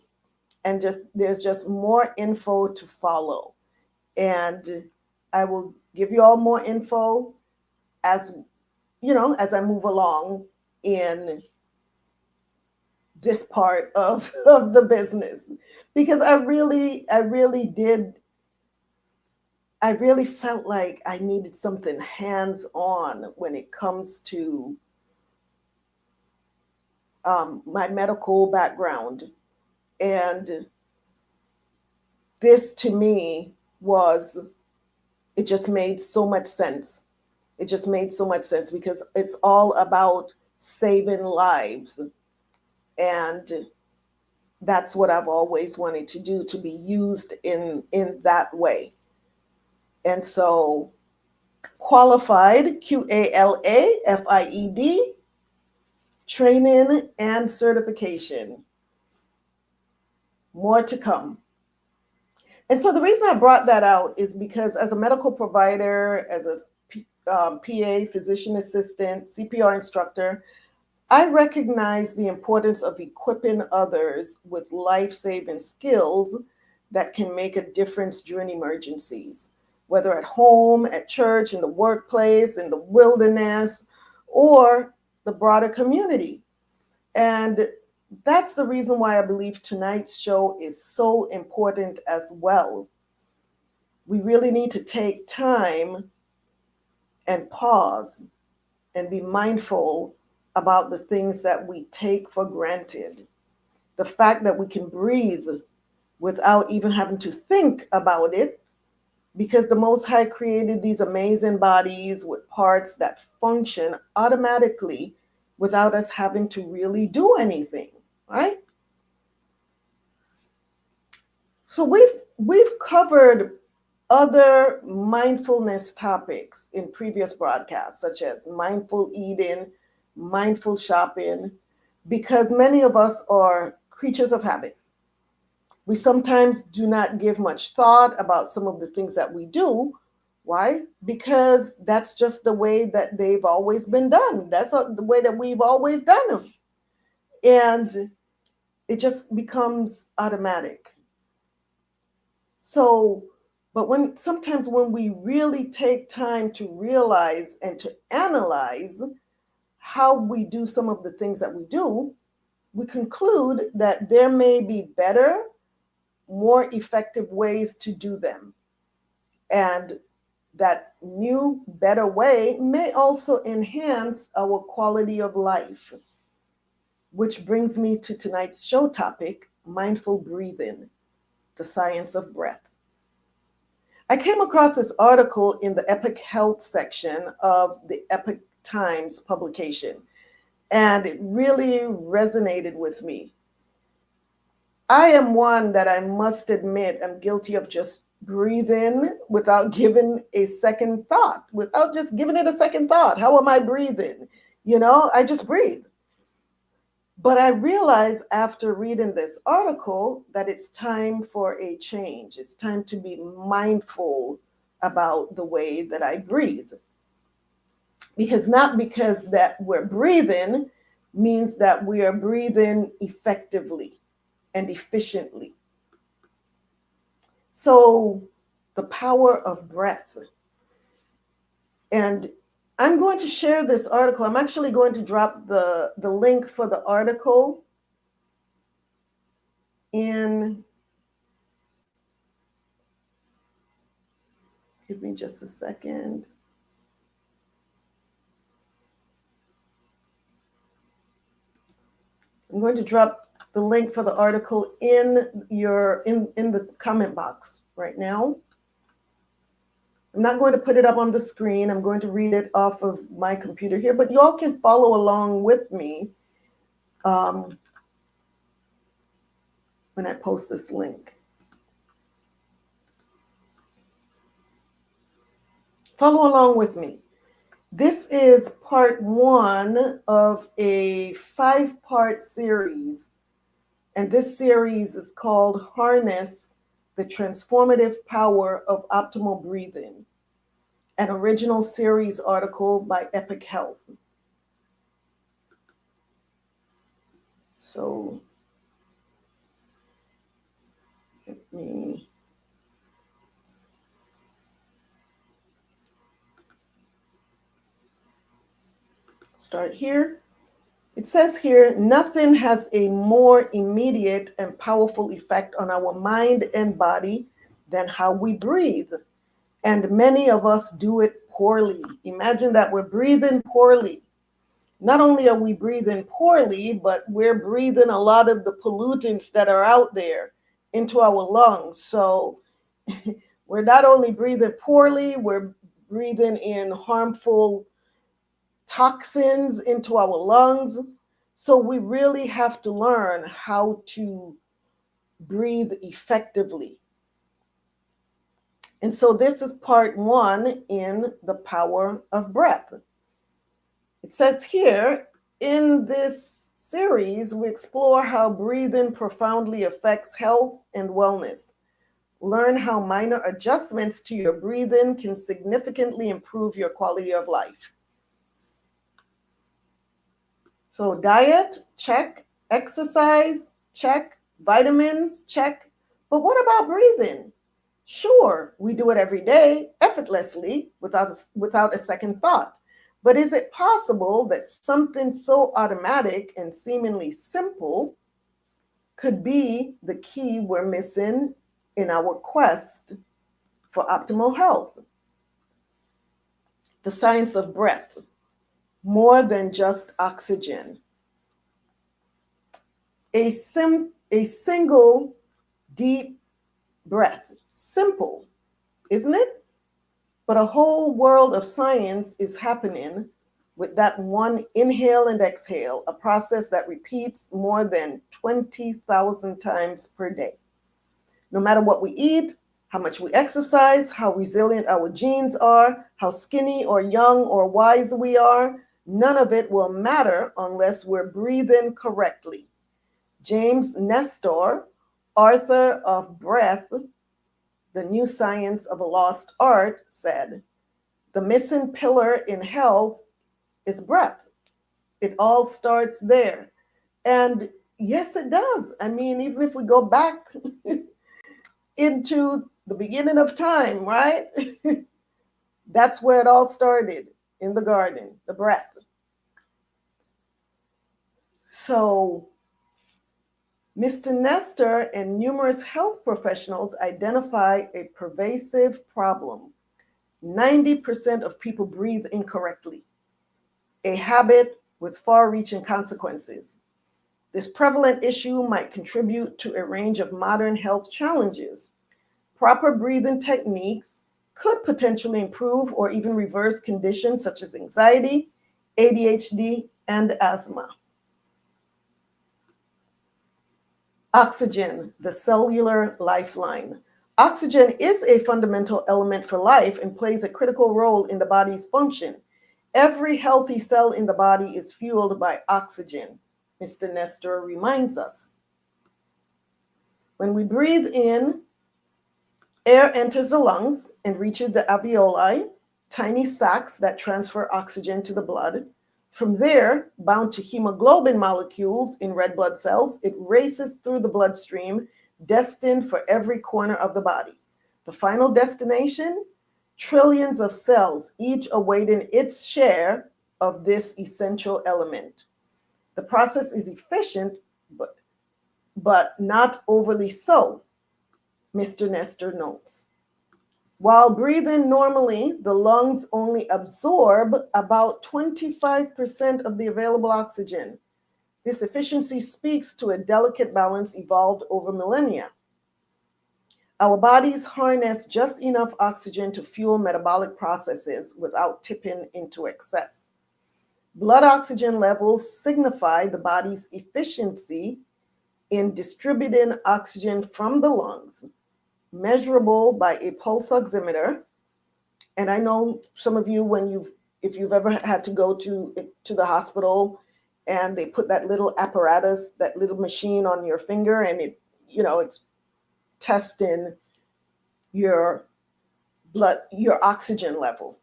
and there's just more info to follow. And I will give you all more info as I move along in this part of the business, because I really felt like I needed something hands-on when it comes to my medical background. And this to me it just made so much sense. It just made so much sense because it's all about saving lives. And that's what I've always wanted to do, to be used in that way. And so qualified, QALAFIED, training and certification. More to come. And so the reason I brought that out is because as a medical provider, as a PA, physician assistant, CPR instructor, I recognize the importance of equipping others with life-saving skills that can make a difference during emergencies, whether at home, at church, in the workplace, in the wilderness, or the broader community. And that's the reason why I believe tonight's show is so important as well. We really need to take time and pause and be mindful about the things that we take for granted. The fact that we can breathe without even having to think about it, because the Most High created these amazing bodies with parts that function automatically without us having to really do anything, right? So we've covered other mindfulness topics in previous broadcasts, such as mindful eating, mindful shopping, because many of us are creatures of habit. We sometimes do not give much thought about some of the things that we do. Why? Because that's just the way that they've always been done. That's the way that we've always done them. And it just becomes automatic. So, but sometimes when we really take time to realize and to analyze how we do some of the things that we do, we conclude that there may be better more effective ways to do them. And that new, better way may also enhance our quality of life, which brings me to tonight's show topic, mindful breathing, the science of breath. I came across this article in the Epic Health section of the Epic Times publication, and it really resonated with me. I am one that I must admit I'm guilty of just breathing without giving a second thought, without just giving it a second thought. How am I breathing? I just breathe. But I realized after reading this article that it's time for a change. It's time to be mindful about the way that I breathe. Because not because that we're breathing means that we are breathing effectively and efficiently. So the power of breath. And I'm going to share this article. I'm actually going to drop the link for the article in, give me just a second. I'm going to drop the link for the article in the comment box right now. I'm not going to put it up on the screen. I'm going to read it off of my computer here, but you all can follow along with me when I post this link. Follow along with me. This is part 1 of a 5-part series, and this series is called Harness the Transformative Power of Optimal Breathing, an original series article by Epic Health. So let me start here. It says here, nothing has a more immediate and powerful effect on our mind and body than how we breathe. And many of us do it poorly. Imagine that we're breathing poorly. Not only are we breathing poorly, but we're breathing a lot of the pollutants that are out there into our lungs. So we're not only breathing poorly, we're breathing in harmful toxins into our lungs. So we really have to learn how to breathe effectively. And so this is part 1 in the power of breath. It says here, in this series, we explore how breathing profoundly affects health and wellness. Learn how minor adjustments to your breathing can significantly improve your quality of life. So diet, check. Exercise, check. Vitamins, check. But what about breathing? Sure, we do it every day, effortlessly, without a second thought. But is it possible that something so automatic and seemingly simple could be the key we're missing in our quest for optimal health? The science of breath. More than just oxygen. A single deep breath. Simple, isn't it? But a whole world of science is happening with that one inhale and exhale, a process that repeats more than 20,000 times per day. No matter what we eat, how much we exercise, how resilient our genes are, how skinny or young or wise we are, none of it will matter unless we're breathing correctly. James Nestor, author of Breath, The New Science of a Lost Art, said, the missing pillar in health is breath. It all starts there. And yes, it does. I mean, even if we go back into the beginning of time, right? That's where it all started, in the garden, the breath. So Mr. Nestor and numerous health professionals identify a pervasive problem. 90% of people breathe incorrectly, a habit with far-reaching consequences. This prevalent issue might contribute to a range of modern health challenges. Proper breathing techniques could potentially improve or even reverse conditions such as anxiety, ADHD, and asthma. Oxygen, the cellular lifeline. Oxygen is a fundamental element for life and plays a critical role in the body's function. Every healthy cell in the body is fueled by oxygen, Mr. Nestor reminds us. When we breathe in, air enters the lungs and reaches the alveoli, tiny sacs that transfer oxygen to the blood. From there, bound to hemoglobin molecules in red blood cells, it races through the bloodstream, destined for every corner of the body. The final destination? Trillions of cells, each awaiting its share of this essential element. The process is efficient, but not overly so, Mr. Nestor notes. While breathing normally, the lungs only absorb about 25% of the available oxygen. This efficiency speaks to a delicate balance evolved over millennia. Our bodies harness just enough oxygen to fuel metabolic processes without tipping into excess. Blood oxygen levels signify the body's efficiency in distributing oxygen from the lungs, measurable by a pulse oximeter. And I know some of you, if you've ever had to go to the hospital and they put that little apparatus, that little machine on your finger, and it's testing your blood, your oxygen level.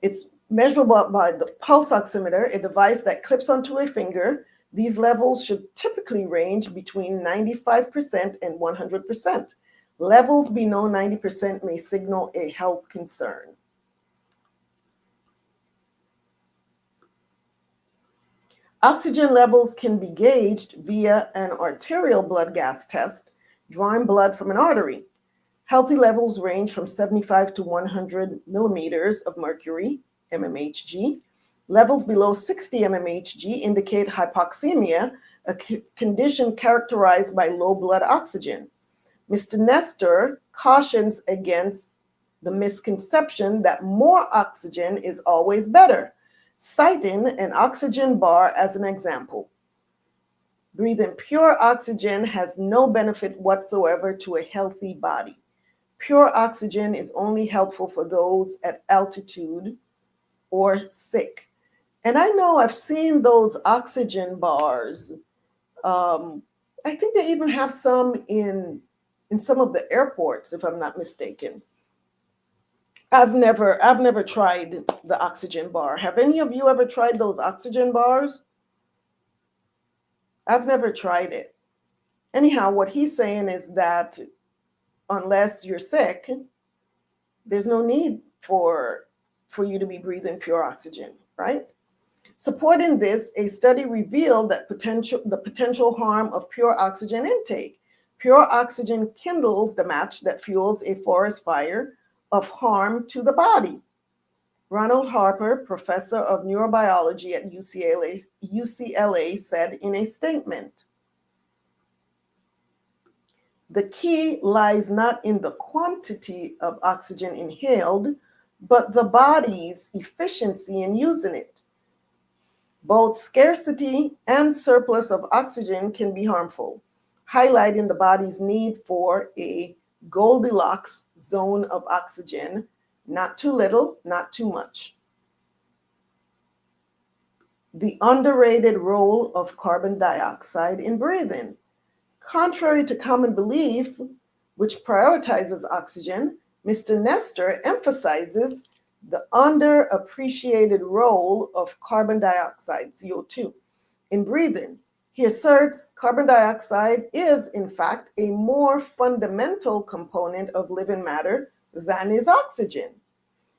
It's measurable by the pulse oximeter, a device that clips onto a finger. These levels should typically range between 95% and 100%. Levels below 90% may signal a health concern. Oxygen levels can be gauged via an arterial blood gas test, drawing blood from an artery. Healthy levels range from 75 to 100 millimeters of mercury, mmHg. Levels below 60 mmHg indicate hypoxemia, a condition characterized by low blood oxygen. Mr. Nestor cautions against the misconception that more oxygen is always better, citing an oxygen bar as an example. Breathing pure oxygen has no benefit whatsoever to a healthy body. Pure oxygen is only helpful for those at altitude or sick. And I know I've seen those oxygen bars. I think they even have some in some of the airports, if I'm not mistaken. I've never tried the oxygen bar. Have any of you ever tried those oxygen bars? I've never tried it. Anyhow, what he's saying is that unless you're sick, there's no need for you to be breathing pure oxygen, right? Supporting this, a study revealed that the potential harm of pure oxygen intake. Pure oxygen kindles the match that fuels a forest fire of harm to the body. Ronald Harper, professor of neurobiology at UCLA, said in a statement, "The key lies not in the quantity of oxygen inhaled, but the body's efficiency in using it. Both scarcity and surplus of oxygen can be harmful, highlighting the body's need for a Goldilocks zone of oxygen, not too little, not too much." The underrated role of carbon dioxide in breathing. Contrary to common belief, which prioritizes oxygen, Mr. Nestor emphasizes the underappreciated role of carbon dioxide, CO2, in breathing. He asserts carbon dioxide is, in fact, a more fundamental component of living matter than is oxygen.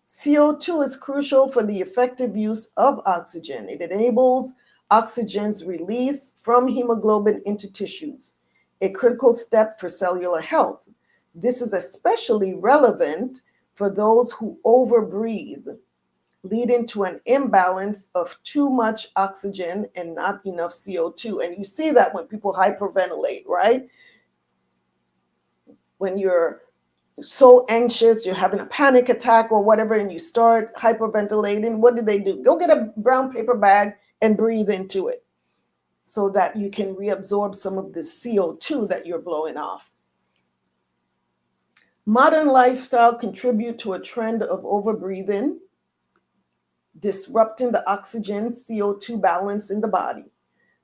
CO2 is crucial for the effective use of oxygen. It enables oxygen's release from hemoglobin into tissues, a critical step for cellular health. This is especially relevant for those who overbreathe, leading to an imbalance of too much oxygen and not enough CO2. And you see that when people hyperventilate, right? When you're so anxious, you're having a panic attack or whatever, and you start hyperventilating, what do? Go get a brown paper bag and breathe into it so that you can reabsorb some of the CO2 that you're blowing off. Modern lifestyle contribute to a trend of overbreathing, disrupting the oxygen CO2 balance in the body.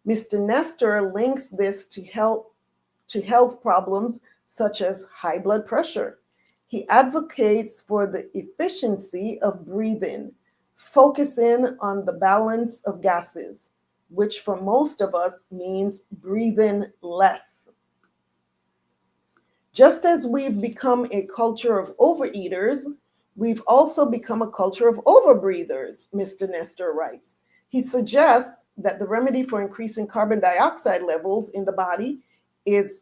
Mr. Nestor links this to health problems such as high blood pressure. He advocates for the efficiency of breathing, focusing on the balance of gases, which for most of us means breathing less. Just as we've become a culture of overeaters, we've also become a culture of overbreathers, Mr. Nestor writes. He suggests that the remedy for increasing carbon dioxide levels in the body is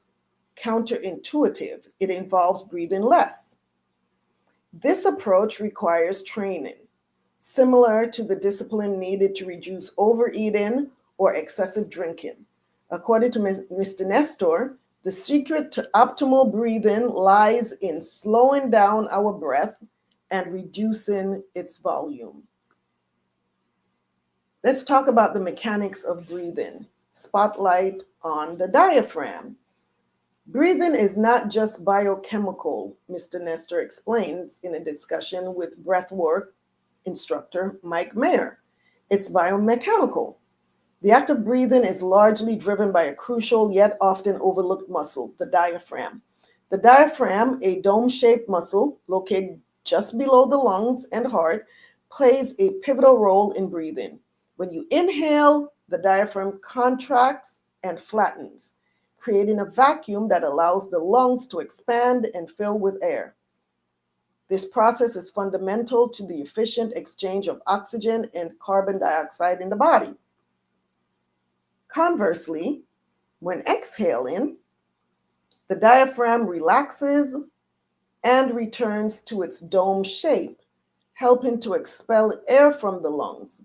counterintuitive. It involves breathing less. This approach requires training, similar to the discipline needed to reduce overeating or excessive drinking. According to Mr. Nestor, the secret to optimal breathing lies in slowing down our breath and reducing its volume. Let's talk about the mechanics of breathing. Spotlight on the diaphragm. Breathing is not just biochemical, Mr. Nestor explains in a discussion with breathwork instructor Mike Mayer. It's biomechanical. The act of breathing is largely driven by a crucial yet often overlooked muscle, the diaphragm. The diaphragm, a dome-shaped muscle located just below the lungs and heart, plays a pivotal role in breathing. When you inhale, the diaphragm contracts and flattens, creating a vacuum that allows the lungs to expand and fill with air. This process is fundamental to the efficient exchange of oxygen and carbon dioxide in the body. Conversely, when exhaling, the diaphragm relaxes and returns to its dome shape, helping to expel air from the lungs.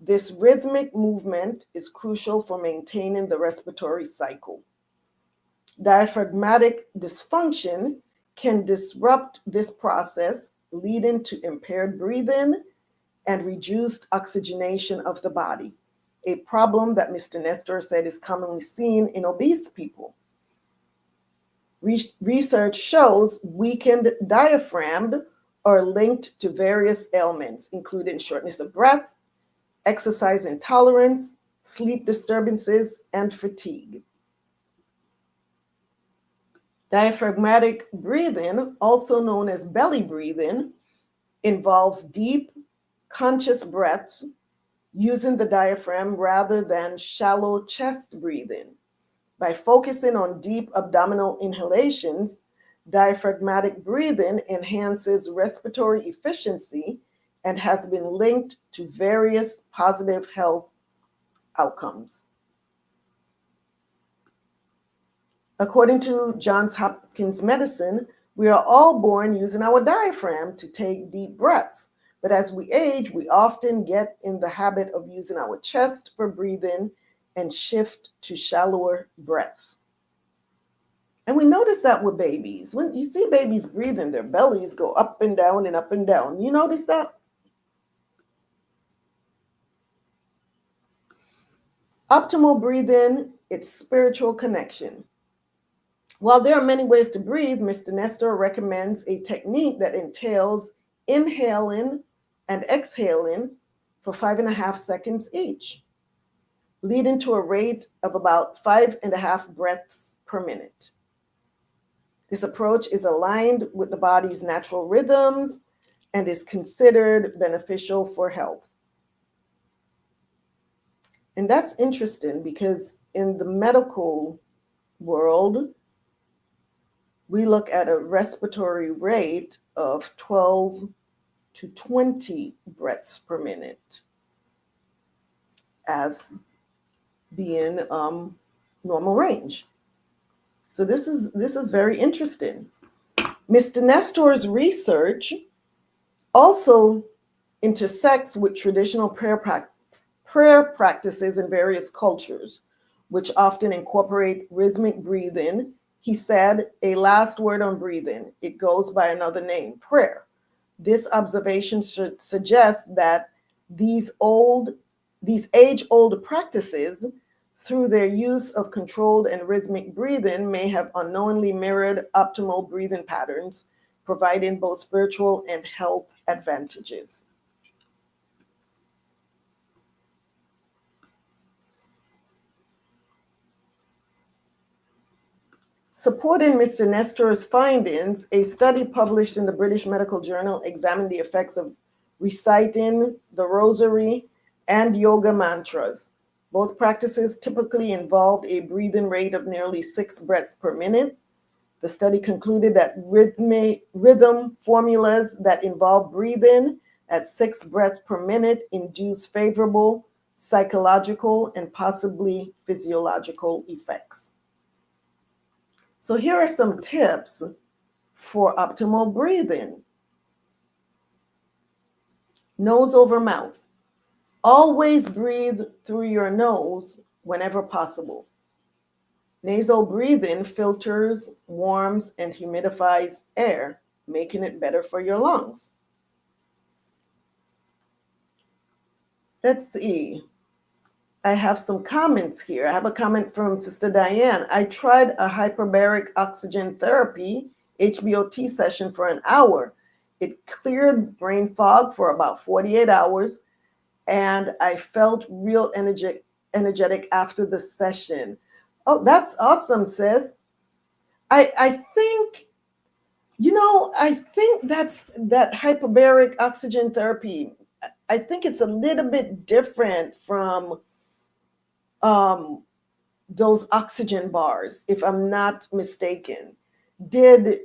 This rhythmic movement is crucial for maintaining the respiratory cycle. Diaphragmatic dysfunction can disrupt this process, leading to impaired breathing and reduced oxygenation of the body, a problem that Mr. Nestor said is commonly seen in obese people. Research shows weakened diaphragm are linked to various ailments, including shortness of breath, exercise intolerance, sleep disturbances, and fatigue. Diaphragmatic breathing, also known as belly breathing, involves deep, conscious breaths using the diaphragm rather than shallow chest breathing. By focusing on deep abdominal inhalations, diaphragmatic breathing enhances respiratory efficiency and has been linked to various positive health outcomes. According to Johns Hopkins Medicine, we are all born using our diaphragm to take deep breaths. But as we age, we often get in the habit of using our chest for breathing and shift to shallower breaths. And we notice that with babies. When you see babies breathing, their bellies go up and down and up and down. You notice that? Optimal breathing, its spiritual connection. While there are many ways to breathe, Mr. Nestor recommends a technique that entails inhaling and exhaling for 5.5 seconds each, leading to a rate of about 5.5 breaths per minute. This approach is aligned with the body's natural rhythms and is considered beneficial for health. And that's interesting because in the medical world, we look at a respiratory rate of 12 to 20 breaths per minute as be in normal range. So this is very interesting. Mr. Nestor's research also intersects with traditional prayer practices in various cultures, which often incorporate rhythmic breathing. He said, a last word on breathing. It goes by another name, prayer. This observation should suggest that these age-old practices, through their use of controlled and rhythmic breathing, may have unknowingly mirrored optimal breathing patterns, providing both spiritual and health advantages. Supporting Mr. Nestor's findings, a study published in the British Medical Journal examined the effects of reciting the rosary and yoga mantras. Both practices typically involved a breathing rate of nearly 6 breaths per minute. The study concluded that rhythm formulas that involve breathing at 6 breaths per minute induce favorable psychological and possibly physiological effects. So here are some tips for optimal breathing. Nose over mouth. Always breathe through your nose whenever possible. Nasal breathing filters, warms, and humidifies air, making it better for your lungs. Let's see. I have some comments here. I have a comment from Sister Diane. I tried a hyperbaric oxygen therapy HBOT session for an hour. It cleared brain fog for about 48 hours, and I felt real energetic after the session. Oh, that's awesome, sis. I think, I think that hyperbaric oxygen therapy, I think it's a little bit different from those oxygen bars, if I'm not mistaken. Did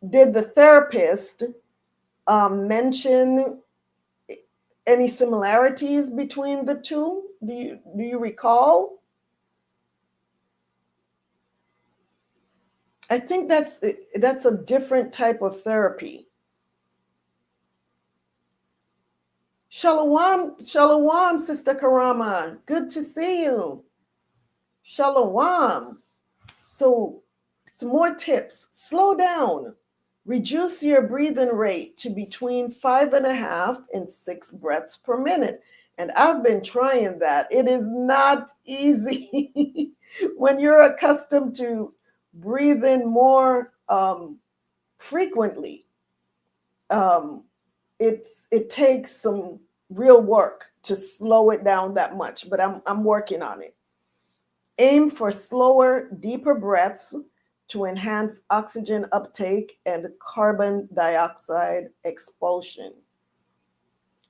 the therapist mention any similarities between the two? Do you recall? I think that's a different type of therapy. Shalom, shalom, Sister Karama. Good to see you. Shalom. So some more tips. Slow down. Reduce your breathing rate to between 5.5 and 6 breaths per minute. And I've been trying that. It is not easy when you're accustomed to breathing more frequently. It takes some real work to slow it down that much, but I'm working on it. Aim for slower, deeper breaths to enhance oxygen uptake and carbon dioxide expulsion.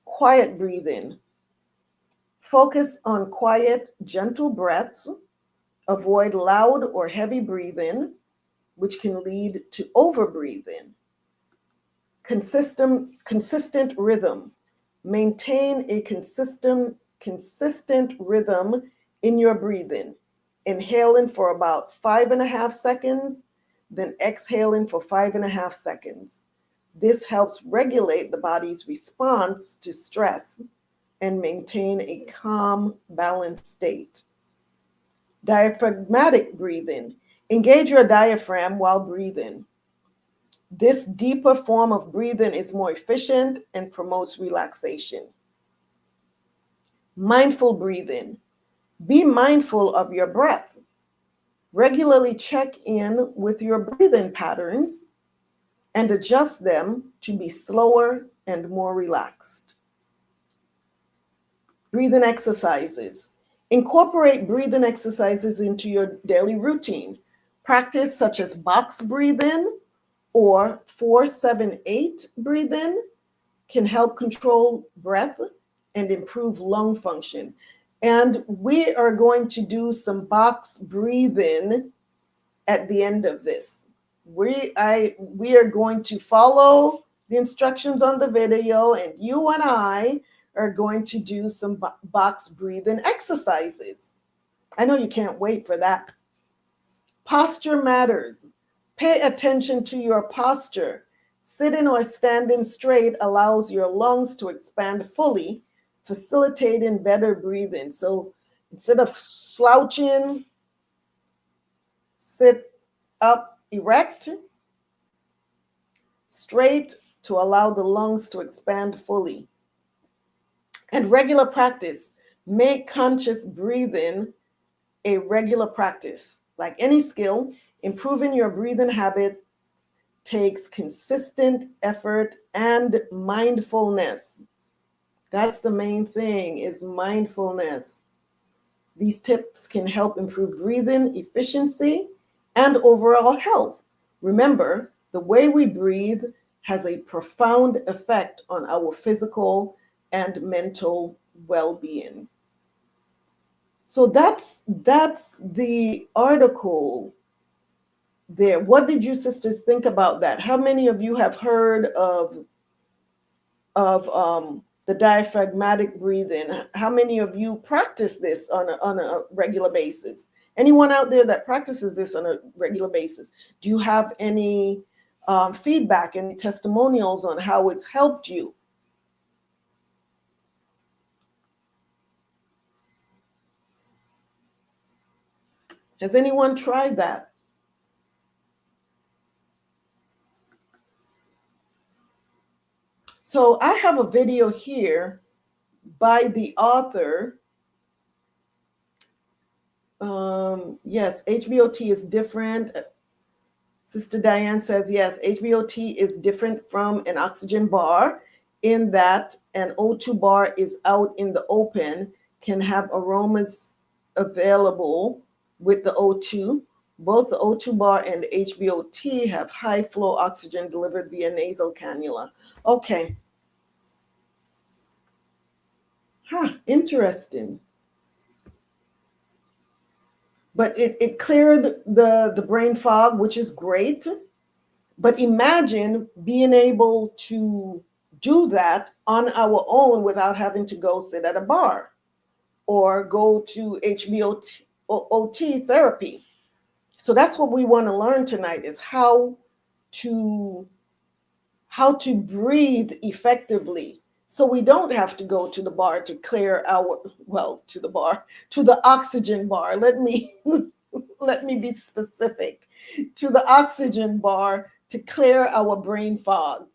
Quiet breathing. Focus on quiet, gentle breaths. Avoid loud or heavy breathing, which can lead to overbreathing. Consistent rhythm. Maintain a consistent rhythm in your breathing. Inhaling for about 5.5 seconds, then exhaling for 5.5 seconds. This helps regulate the body's response to stress and maintain a calm, balanced state. Diaphragmatic breathing. Engage your diaphragm while breathing. This deeper form of breathing is more efficient and promotes relaxation. Mindful breathing. Be mindful of your breath. Regularly check in with your breathing patterns and adjust them to be slower and more relaxed. Breathing exercises. Incorporate breathing exercises into your daily routine. Practice such as box breathing or 4-7-8 breathing can help control breath and improve lung function. And we are going to do some box breathing at the end of this. We are going to follow the instructions on the video, and you and I are going to do some box breathing exercises. I know you can't wait for that. Posture matters. Pay attention to your posture. Sitting or standing straight allows your lungs to expand fully, facilitating better breathing. So instead of slouching, sit up erect, straight, to allow the lungs to expand fully. And regular practice. Make conscious breathing a regular practice. Like any skill, improving your breathing habit takes consistent effort and mindfulness. That's the main thing, is mindfulness. These tips can help improve breathing efficiency and overall health. Remember, the way we breathe has a profound effect on our physical and mental well-being. So that's the article there. What did you sisters think about that? How many of you have heard of the diaphragmatic breathing? How many of you practice this on a regular basis? Anyone out there that practices this on a regular basis? Do you have any feedback, any testimonials on how it's helped you? Has anyone tried that? So I have a video here by the author. Yes, HBOT is different. Sister Diane says, yes, HBOT is different from an oxygen bar in that an O2 bar is out in the open, can have aromas available with the O2. Both the O2 bar and the HBOT have high flow oxygen delivered via nasal cannula. Okay. Interesting. But it cleared the brain fog, which is great. But imagine being able to do that on our own without having to go sit at a bar or go to HBOT therapy. So that's what we want to learn tonight, is how to breathe effectively. So we don't have to go to the bar to clear to the oxygen bar. Let me be specific. To the oxygen bar to clear our brain fog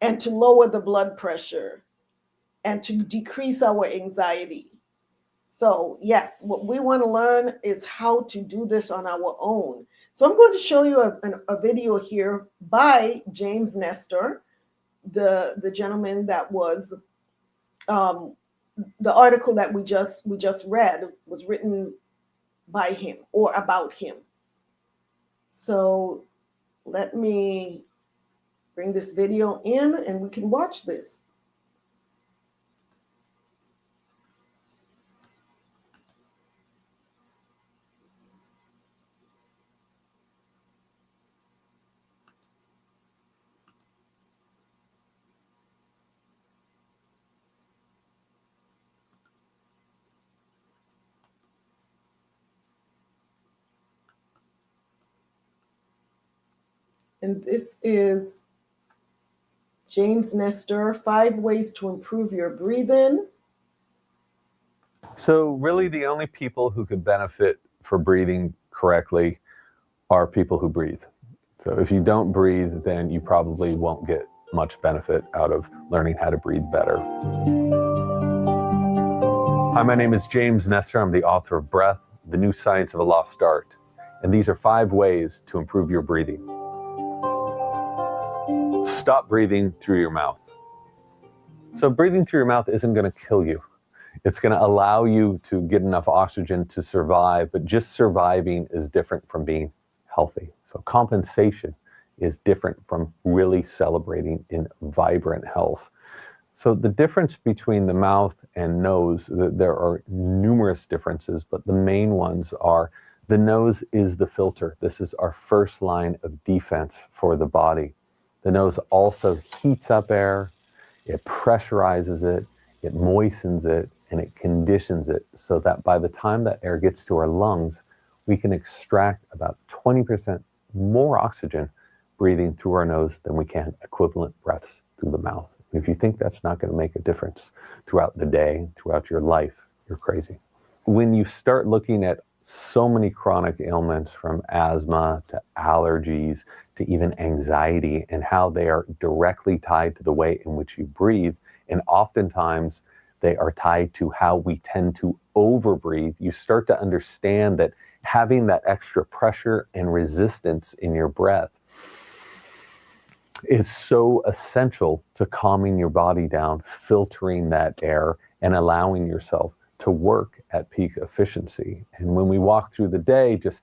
and to lower the blood pressure and to decrease our anxiety. So yes, what we want to learn is how to do this on our own. So I'm going to show you a video here by James Nestor, the gentleman that was the article that we just read was written by him or about him. So let me bring this video in and we can watch this. And this is James Nestor, 5 ways to improve your breathing. So really the only people who could benefit for breathing correctly are people who breathe. So if you don't breathe, then you probably won't get much benefit out of learning how to breathe better. Hi, my name is James Nestor. I'm the author of Breath, The New Science of a Lost Art. And these are 5 ways to improve your breathing. Stop breathing through your mouth. So breathing through your mouth isn't going to kill you. It's going to allow you to get enough oxygen to survive, but just surviving is different from being healthy. So compensation is different from really celebrating in vibrant health. So the difference between the mouth and nose, there are numerous differences, but the main ones are the nose is the filter. This is our first line of defense for the body. The nose also heats up air, it pressurizes it, it moistens it, and it conditions it so that by the time that air gets to our lungs, we can extract about 20% more oxygen breathing through our nose than we can equivalent breaths through the mouth. If you think that's not going to make a difference throughout the day, throughout your life, you're crazy. When you start looking at so many chronic ailments, from asthma to allergies to even anxiety, and how they are directly tied to the way in which you breathe, and oftentimes they are tied to how we tend to overbreathe, you start to understand that having that extra pressure and resistance in your breath is so essential to calming your body down, filtering that air, and allowing yourself to work at peak efficiency. And when we walk through the day, just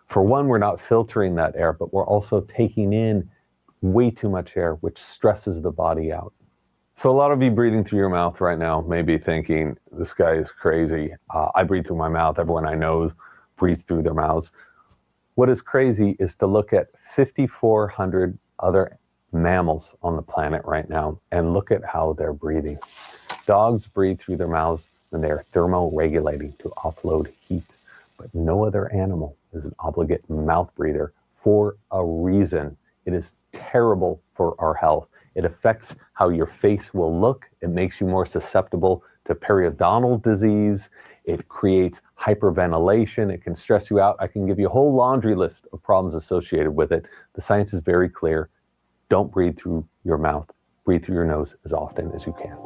for one, we're not filtering that air, but we're also taking in way too much air, which stresses the body out. So a lot of you breathing through your mouth right now may be thinking, this guy is crazy. I breathe through my mouth. Everyone I know breathes through their mouths. What is crazy is to look at 5,400 other mammals on the planet right now and look at how they're breathing. Dogs breathe through their mouths when they are thermoregulating to offload heat, but no other animal is an obligate mouth breather for a reason. It is terrible for our health. It affects how your face will look. It makes you more susceptible to periodontal disease. It creates hyperventilation. It can stress you out. I can give you a whole laundry list of problems associated with it. The science is very clear. Don't breathe through your mouth. Breathe through your nose as often as you can.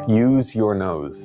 Use your nose.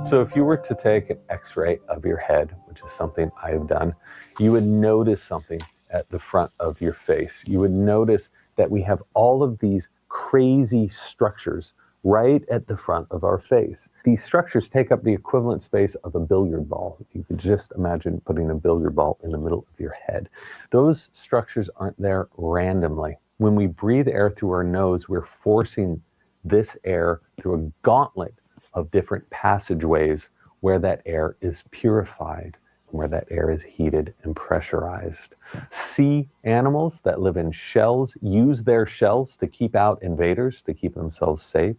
So if you were to take an x-ray of your head, which is something I have done, you would notice something at the front of your face. You would notice that we have all of these crazy structures right at the front of our face. These structures take up the equivalent space of a billiard ball. You could just imagine putting a billiard ball in the middle of your head. Those structures aren't there randomly. When we breathe air through our nose, we're forcing this air through a gauntlet of different passageways where that air is purified, where that air is heated and pressurized. Sea animals that live in shells use their shells to keep out invaders, to keep themselves safe.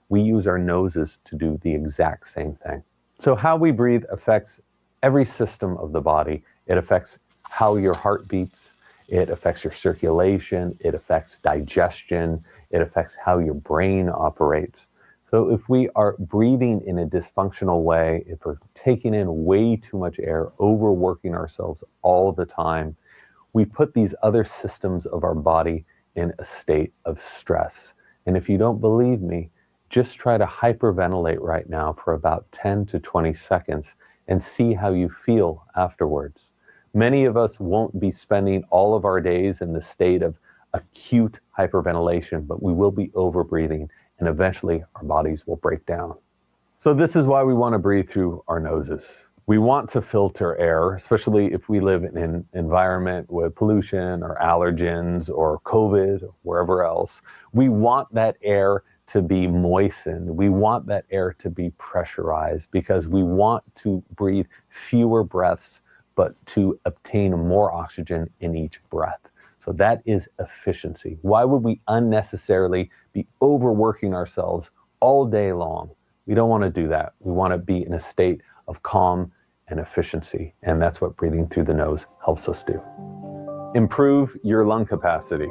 We use our noses to do the exact same thing. So how we breathe affects every system of the body. It affects how your heart beats. It affects your circulation. It affects digestion. It affects how your brain operates. So if we are breathing in a dysfunctional way, if we're taking in way too much air, overworking ourselves all the time, we put these other systems of our body in a state of stress. And if you don't believe me, just try to hyperventilate right now for about 10 to 20 seconds and see how you feel afterwards. Many of us won't be spending all of our days in the state of acute hyperventilation, but we will be overbreathing, and eventually our bodies will break down. So this is why we want to breathe through our noses. We want to filter air, especially if we live in an environment with pollution or allergens or COVID or wherever else. We want that air to be moistened. We want that air to be pressurized because we want to breathe fewer breaths, but to obtain more oxygen in each breath. So that is efficiency. Why would we unnecessarily be overworking ourselves all day long? We don't want to do that. We want to be in a state of calm and efficiency. And that's what breathing through the nose helps us do. Improve your lung capacity.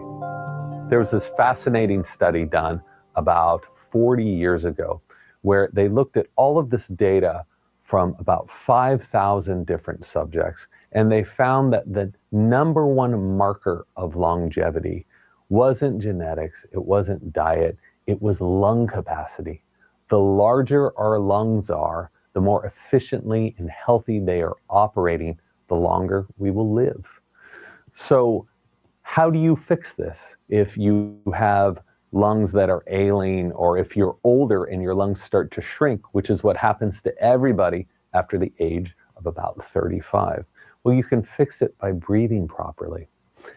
There was this fascinating study done about 40 years ago where they looked at all of this data from about 5,000 different subjects, and they found that the number one marker of longevity wasn't genetics, it wasn't diet, it was lung capacity. The larger our lungs are, the more efficiently and healthy they are operating, the longer we will live. So how do you fix this? If you have lungs that are ailing, or if you're older and your lungs start to shrink, which is what happens to everybody after the age of about 35. Well, you can fix it by breathing properly.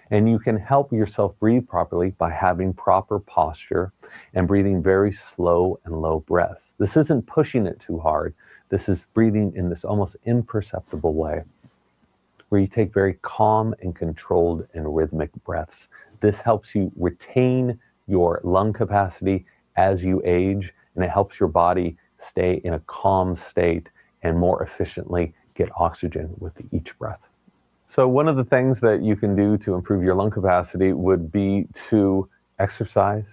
And you can help yourself breathe properly by having proper posture and breathing very slow and low breaths. This isn't pushing it too hard. This is breathing in this almost imperceptible way, where you take very calm and controlled and rhythmic breaths. This helps you retain your lung capacity as you age, and it helps your body stay in a calm state and more efficiently get oxygen with each breath. So one of the things that you can do to improve your lung capacity would be to exercise.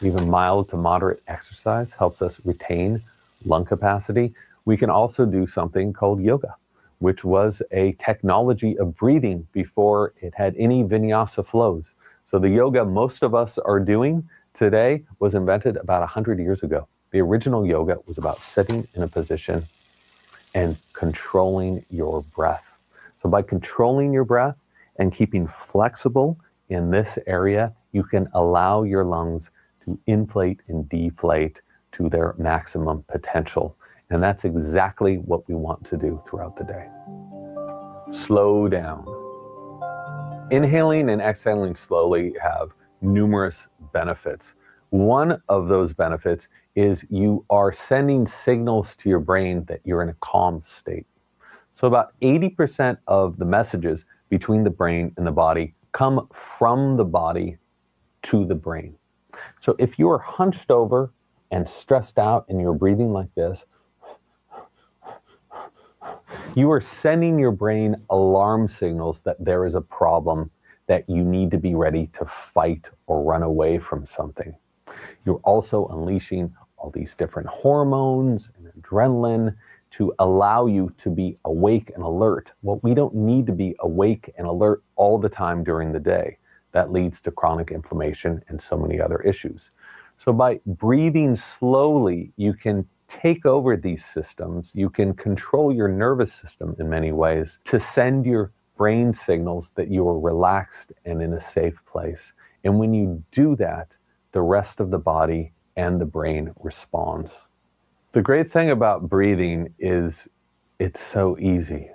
Even mild to moderate exercise helps us retain lung capacity. We can also do something called yoga, which was a technology of breathing before it had any vinyasa flows. So the yoga most of us are doing today was invented about 100 years ago. The original yoga was about sitting in a position and controlling your breath. So by controlling your breath and keeping flexible in this area, you can allow your lungs to inflate and deflate to their maximum potential. And that's exactly what we want to do throughout the day. Slow down. Inhaling and exhaling slowly have numerous benefits. One of those benefits is you are sending signals to your brain that you're in a calm state. So about 80% of the messages between the brain and the body come from the body to the brain. So if you are hunched over and stressed out and you're breathing like this, you are sending your brain alarm signals that there is a problem, that you need to be ready to fight or run away from something. You're also unleashing all these different hormones and adrenaline to allow you to be awake and alert. Well, we don't need to be awake and alert all the time during the day. That leads to chronic inflammation and so many other issues. So by breathing slowly, you can take over these systems. You can control your nervous system in many ways to send your brain signals that you are relaxed and in a safe place. And when you do that, the rest of the body and the brain responds. The great thing about breathing is it's so easy.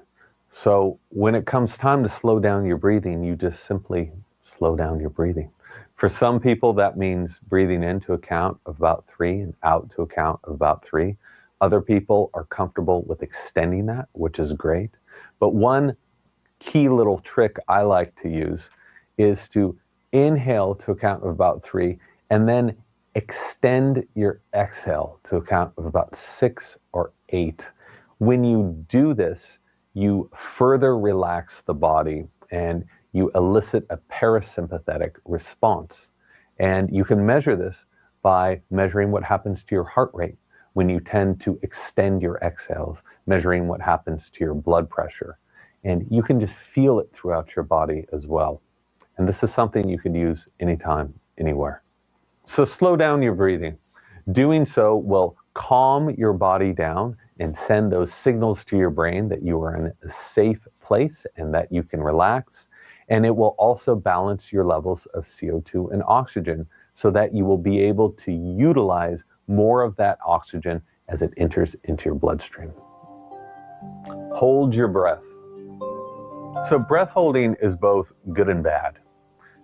So when it comes time to slow down your breathing, you just simply slow down your breathing. For some people, that means breathing in to a count of about 3 and out to a count of about 3. Other people are comfortable with extending that, which is great. But one key little trick I like to use is to inhale to a count of about 3 and then extend your exhale to a count of about 6 or 8. When you do this, you further relax the body and you elicit a parasympathetic response. And you can measure this by measuring what happens to your heart rate when you tend to extend your exhales, measuring what happens to your blood pressure. And you can just feel it throughout your body as well. And this is something you can use anytime, anywhere. So slow down your breathing. Doing so will calm your body down and send those signals to your brain that you are in a safe place and that you can relax. And it will also balance your levels of CO2 and oxygen so that you will be able to utilize more of that oxygen as it enters into your bloodstream. Hold your breath. So breath holding is both good and bad.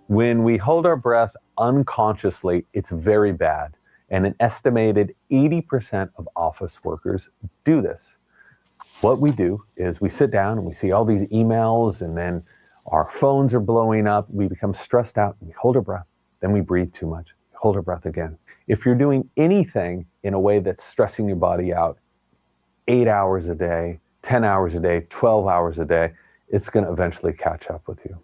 When we hold our breath unconsciously, it's very bad. And an estimated 80% of office workers do this. What we do is we sit down and we see all these emails and then our phones are blowing up. We become stressed out and we hold our breath. Then we breathe too much. Hold our breath again. If you're doing anything in a way that's stressing your body out 8 hours a day, 10 hours a day, 12 hours a day, it's going to eventually catch up with you.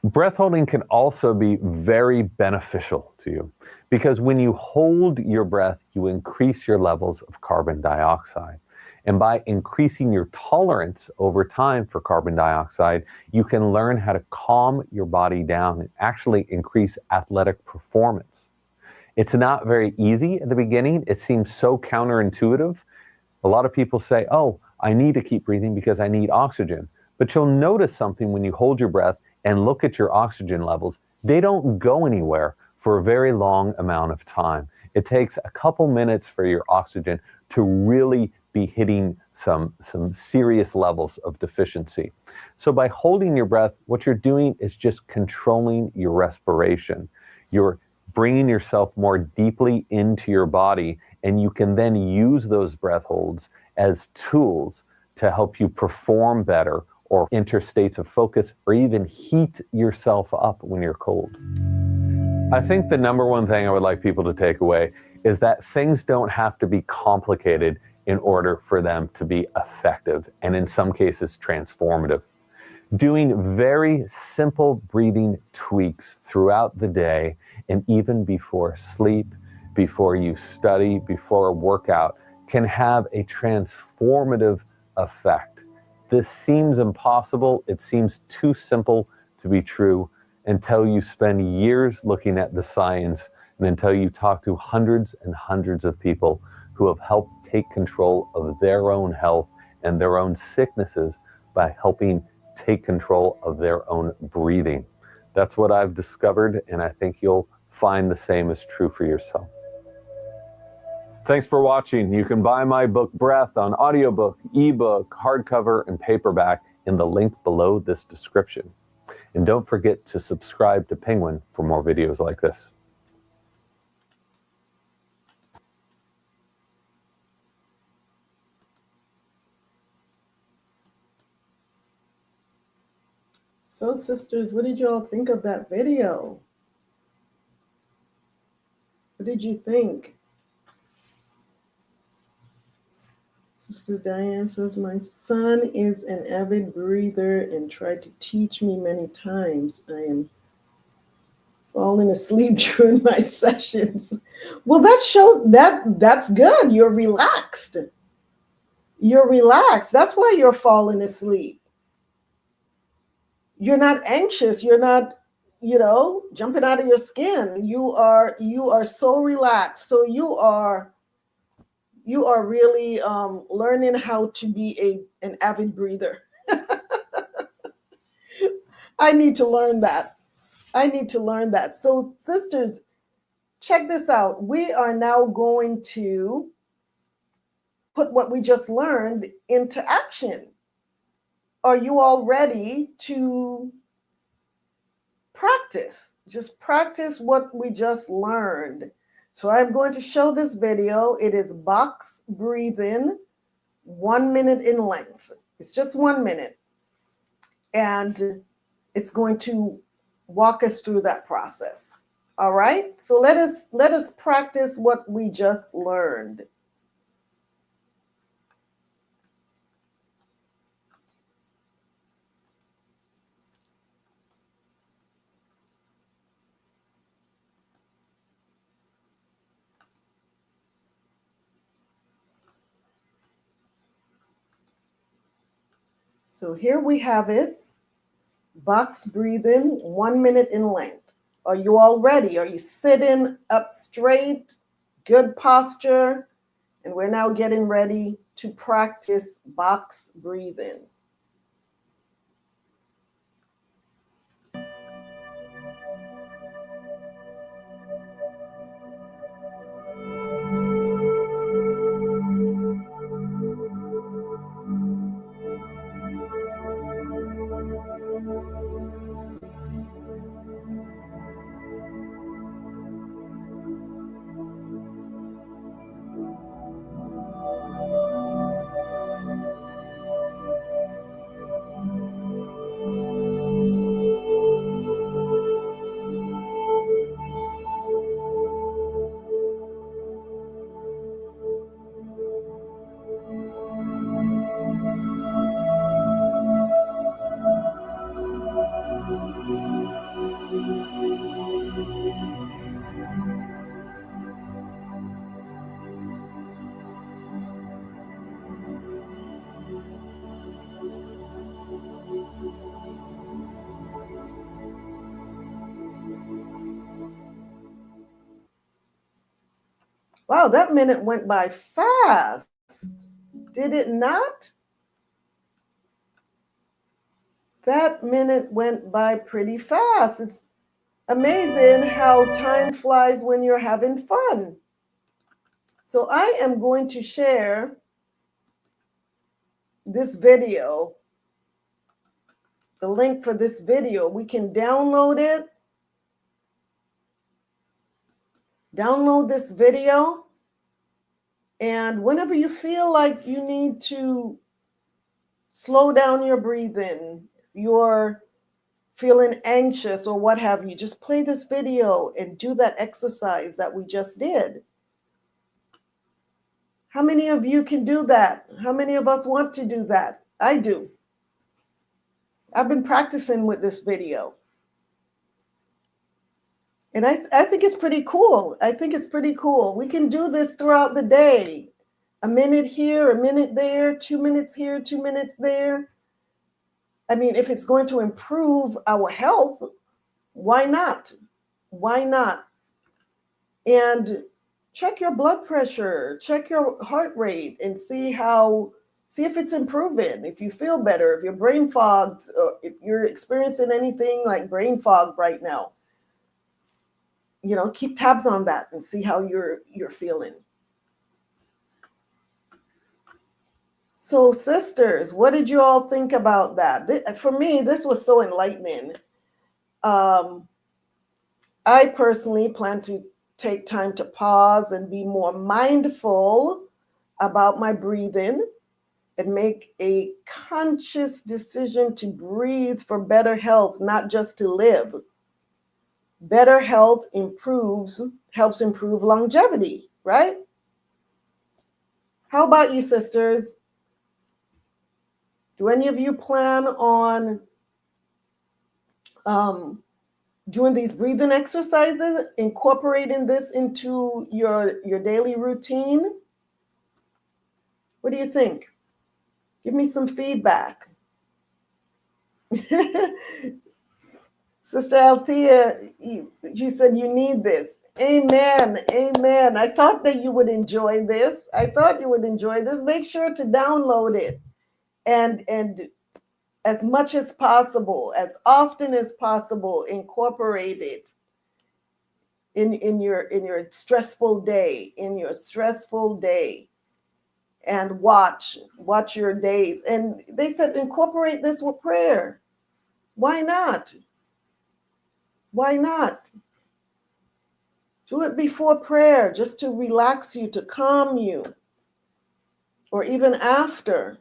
Breath holding can also be very beneficial to you because when you hold your breath, you increase your levels of carbon dioxide. And by increasing your tolerance over time for carbon dioxide, you can learn how to calm your body down and actually increase athletic performance. It's not very easy at the beginning. It seems so counterintuitive. A lot of people say, oh, I need to keep breathing because I need oxygen. But you'll notice something when you hold your breath and look at your oxygen levels. They don't go anywhere for a very long amount of time. It takes a couple minutes for your oxygen to really be hitting some serious levels of deficiency. So by holding your breath, what you're doing is just controlling your respiration. You're bringing yourself more deeply into your body, and you can then use those breath holds as tools to help you perform better or enter states of focus or even heat yourself up when you're cold. I think the number one thing I would like people to take away is that things don't have to be complicated in order for them to be effective, and in some cases transformative. Doing very simple breathing tweaks throughout the day and even before sleep, before you study, before a workout can have a transformative effect. This seems impossible. It seems too simple to be true until you spend years looking at the science and until you talk to hundreds and hundreds of people who have helped take control of their own health and their own sicknesses by helping take control of their own breathing. That's what I've discovered, and I think you'll find the same is true for yourself. Thanks for watching. You can buy my book Breath on audiobook, ebook, hardcover, and paperback in the link below this description. And don't forget to subscribe to Penguin for more videos like this. So, sisters, what did you all think of that video? What did you think? Sister Diane says, my son is an avid breather and tried to teach me many times. I am falling asleep during my sessions. Well, that shows that's good. You're relaxed. You're relaxed. That's why you're falling asleep. You're not anxious. You're not, jumping out of your skin. You are so relaxed. So you are really learning how to be an avid breather. I need to learn that. So, sisters, check this out. We are now going to put what we just learned into action. Are you all ready to practice? Just practice what we just learned. So I'm going to show this video. It is box breathing, 1 minute in length. It's just 1 minute. And it's going to walk us through that process. All right? So let us practice what we just learned. So here we have it, box breathing, 1 minute in length. Are you all ready? Are you sitting up straight? Good posture. And we're now getting ready to practice box breathing. Wow, that minute went by fast. Did it not? That minute went by pretty fast. It's amazing how time flies when you're having fun. So I am going to share this video, the link for this video. We can download it. Download this video. And whenever you feel like you need to slow down your breathing, you're feeling anxious or what have you, just play this video and do that exercise that we just did. How many of you can do that? How many of us want to do that? I do. I've been practicing with this video. And I think it's pretty cool. I think it's pretty cool. We can do this throughout the day. A minute here, a minute there, 2 minutes here, 2 minutes there. I mean, if it's going to improve our health, why not? Why not? And check your blood pressure, check your heart rate, and see if it's improving, if you feel better, if your brain fogs, or if you're experiencing anything like brain fog right now. You know, keep tabs on that and see how you're feeling. So, sisters, what did you all think about that? For me, this was so enlightening. I personally plan to take time to pause and be more mindful about my breathing and make a conscious decision to breathe for better health, not just to live. Better health helps improve longevity, right? How about you, sisters? Do any of you plan on doing these breathing exercises, incorporating this into your daily routine? What do you think? Give me some feedback. Sister Althea, you said you need this. Amen. Amen. I thought that you would enjoy this. Make sure to download it and as much as possible, as often as possible, incorporate it in your stressful day, and watch your days. And they said incorporate this with prayer. Why not? Why not? Do it before prayer, just to relax you, to calm you, or even after.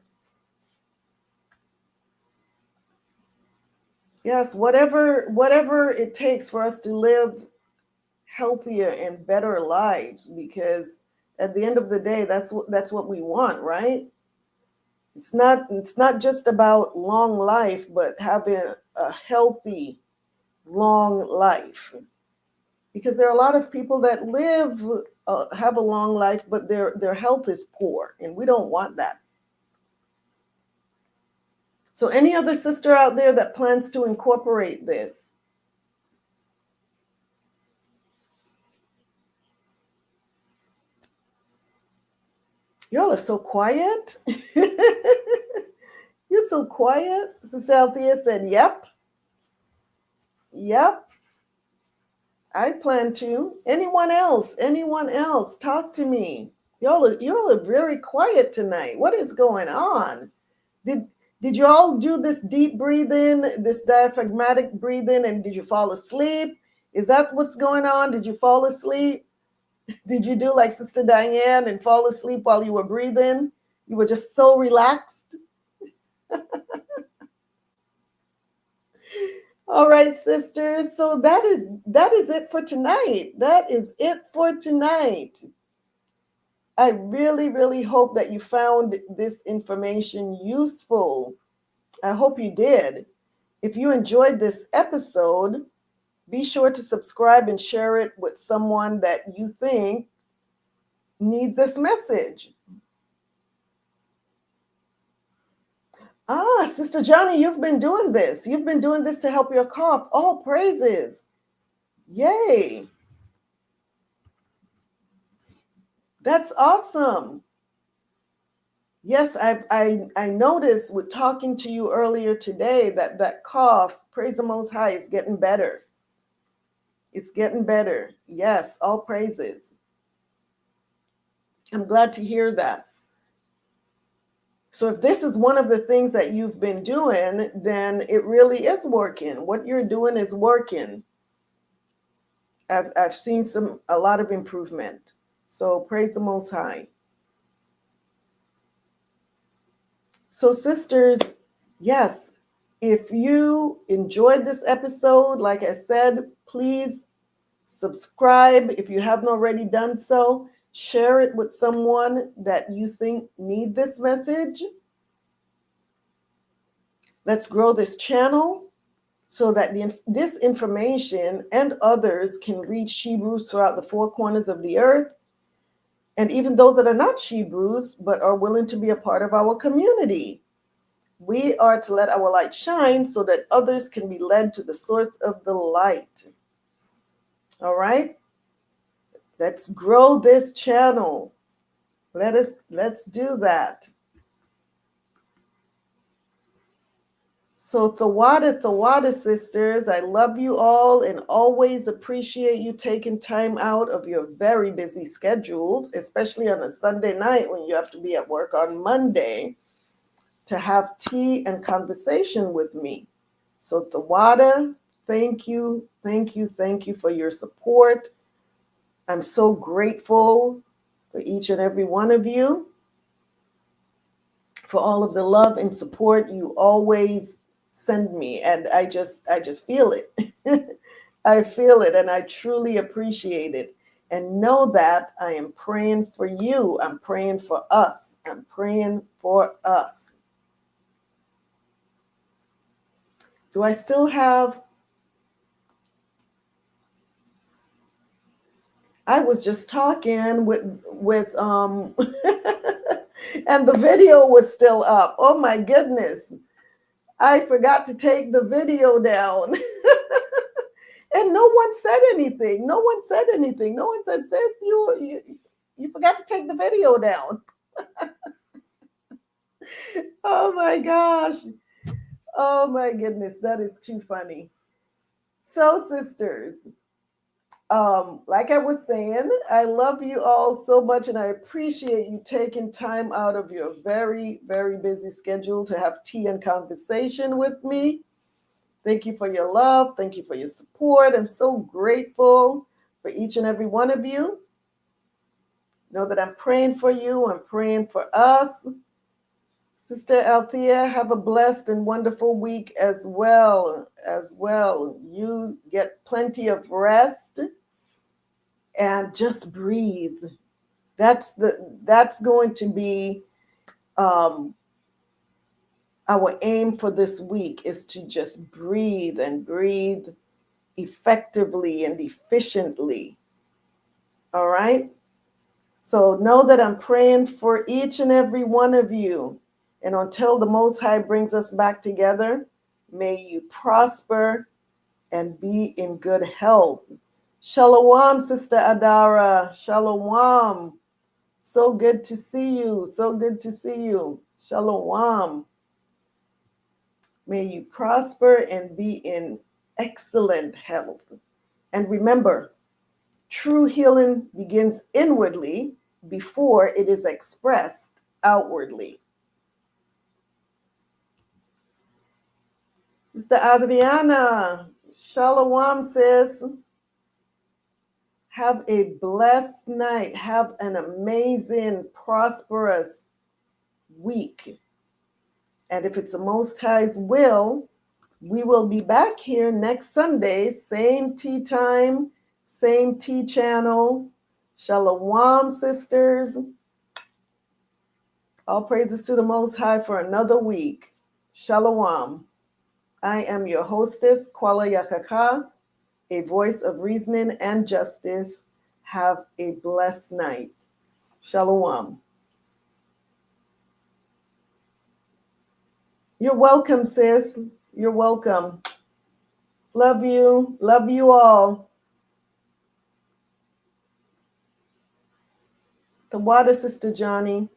Yes, whatever it takes for us to live healthier and better lives, because at the end of the day, that's what we want, right? It's not just about long life, but having a healthy, long life. Because there are a lot of people that have a long life, but their health is poor, and we don't want that. So any other sister out there that plans to incorporate this? Y'all are so quiet. You're so quiet. Sister Althea said, yep. I plan to. Anyone else? Talk to me. Y'all are very quiet tonight. What is going on? Did you all do this deep breathing, this diaphragmatic breathing, and did you fall asleep? Is that what's going on? Did you fall asleep? Did you do like Sister Diane and fall asleep while you were breathing? You were just so relaxed. All right, sisters. So that is it for tonight. I really, really hope that you found this information useful. I hope you did. If you enjoyed this episode, be sure to subscribe and share it with someone that you think needs this message. Sister Johnny, you've been doing this. You've been doing this to help your cough. All praises. Yay. That's awesome. Yes, I noticed with talking to you earlier today that cough, praise the Most High, is getting better. It's getting better. Yes, all praises. I'm glad to hear that. So if this is one of the things that you've been doing, then it really is working. What you're doing is working. I've seen a lot of improvement. So praise the Most High. So sisters, yes, If you enjoyed this episode, like I said, please subscribe if you haven't already done so. Share it with someone that you think need this message. Let's grow this channel so that this information and others can reach Hebrews throughout the four corners of the earth, and even those that are not Hebrews but are willing to be a part of our community. We are to let our light shine so that others can be led to the source of the light. All right? Let's grow this channel. Let's do that. So Thawada sisters, I love you all and always appreciate you taking time out of your very busy schedules, especially on a Sunday night when you have to be at work on Monday, to have tea and conversation with me. So Thawada, thank you for your support. I'm so grateful for each and every one of you, for all of the love and support you always send me, and I just feel it. I feel it, and I truly appreciate it. And know that I am praying for you. I'm praying for us. I'm praying for us. Do I still have? I was just talking with and the video was still up. Oh my goodness. I forgot to take the video down. And no one said anything. No one said, sis, you forgot to take the video down. Oh my gosh. Oh my goodness, that is too funny. So sisters, like I was saying, I love you all so much, and I appreciate you taking time out of your very, very busy schedule to have tea and conversation with me. Thank you for your love. Thank you for your support. I'm so grateful for each and every one of you. Know that I'm praying for you. I'm praying for us. Sister Althea, have a blessed and wonderful week as well. You get plenty of rest and just breathe. That's going to be our aim for this week, is to just breathe and breathe effectively and efficiently. All right? So know that I'm praying for each and every one of you. And until the Most High brings us back together, may you prosper and be in good health. Shalom, Sister Adara. Shalom. So good to see you. So good to see you. Shalom. May you prosper and be in excellent health. And remember, true healing begins inwardly before it is expressed outwardly. Sister Adriana, shalom, sis. Have a blessed night. Have an amazing, prosperous week. And if it's the Most High's will, we will be back here next Sunday, same tea time, same tea channel. Shalom, sisters. All praises to the Most High for another week. Shalom. I am your hostess, Qala Yakachaa, a voice of reasoning and justice. Have a blessed night. Shalom. You're welcome, sis. You're welcome. Love you. Love you all. The water, Sister Johnny.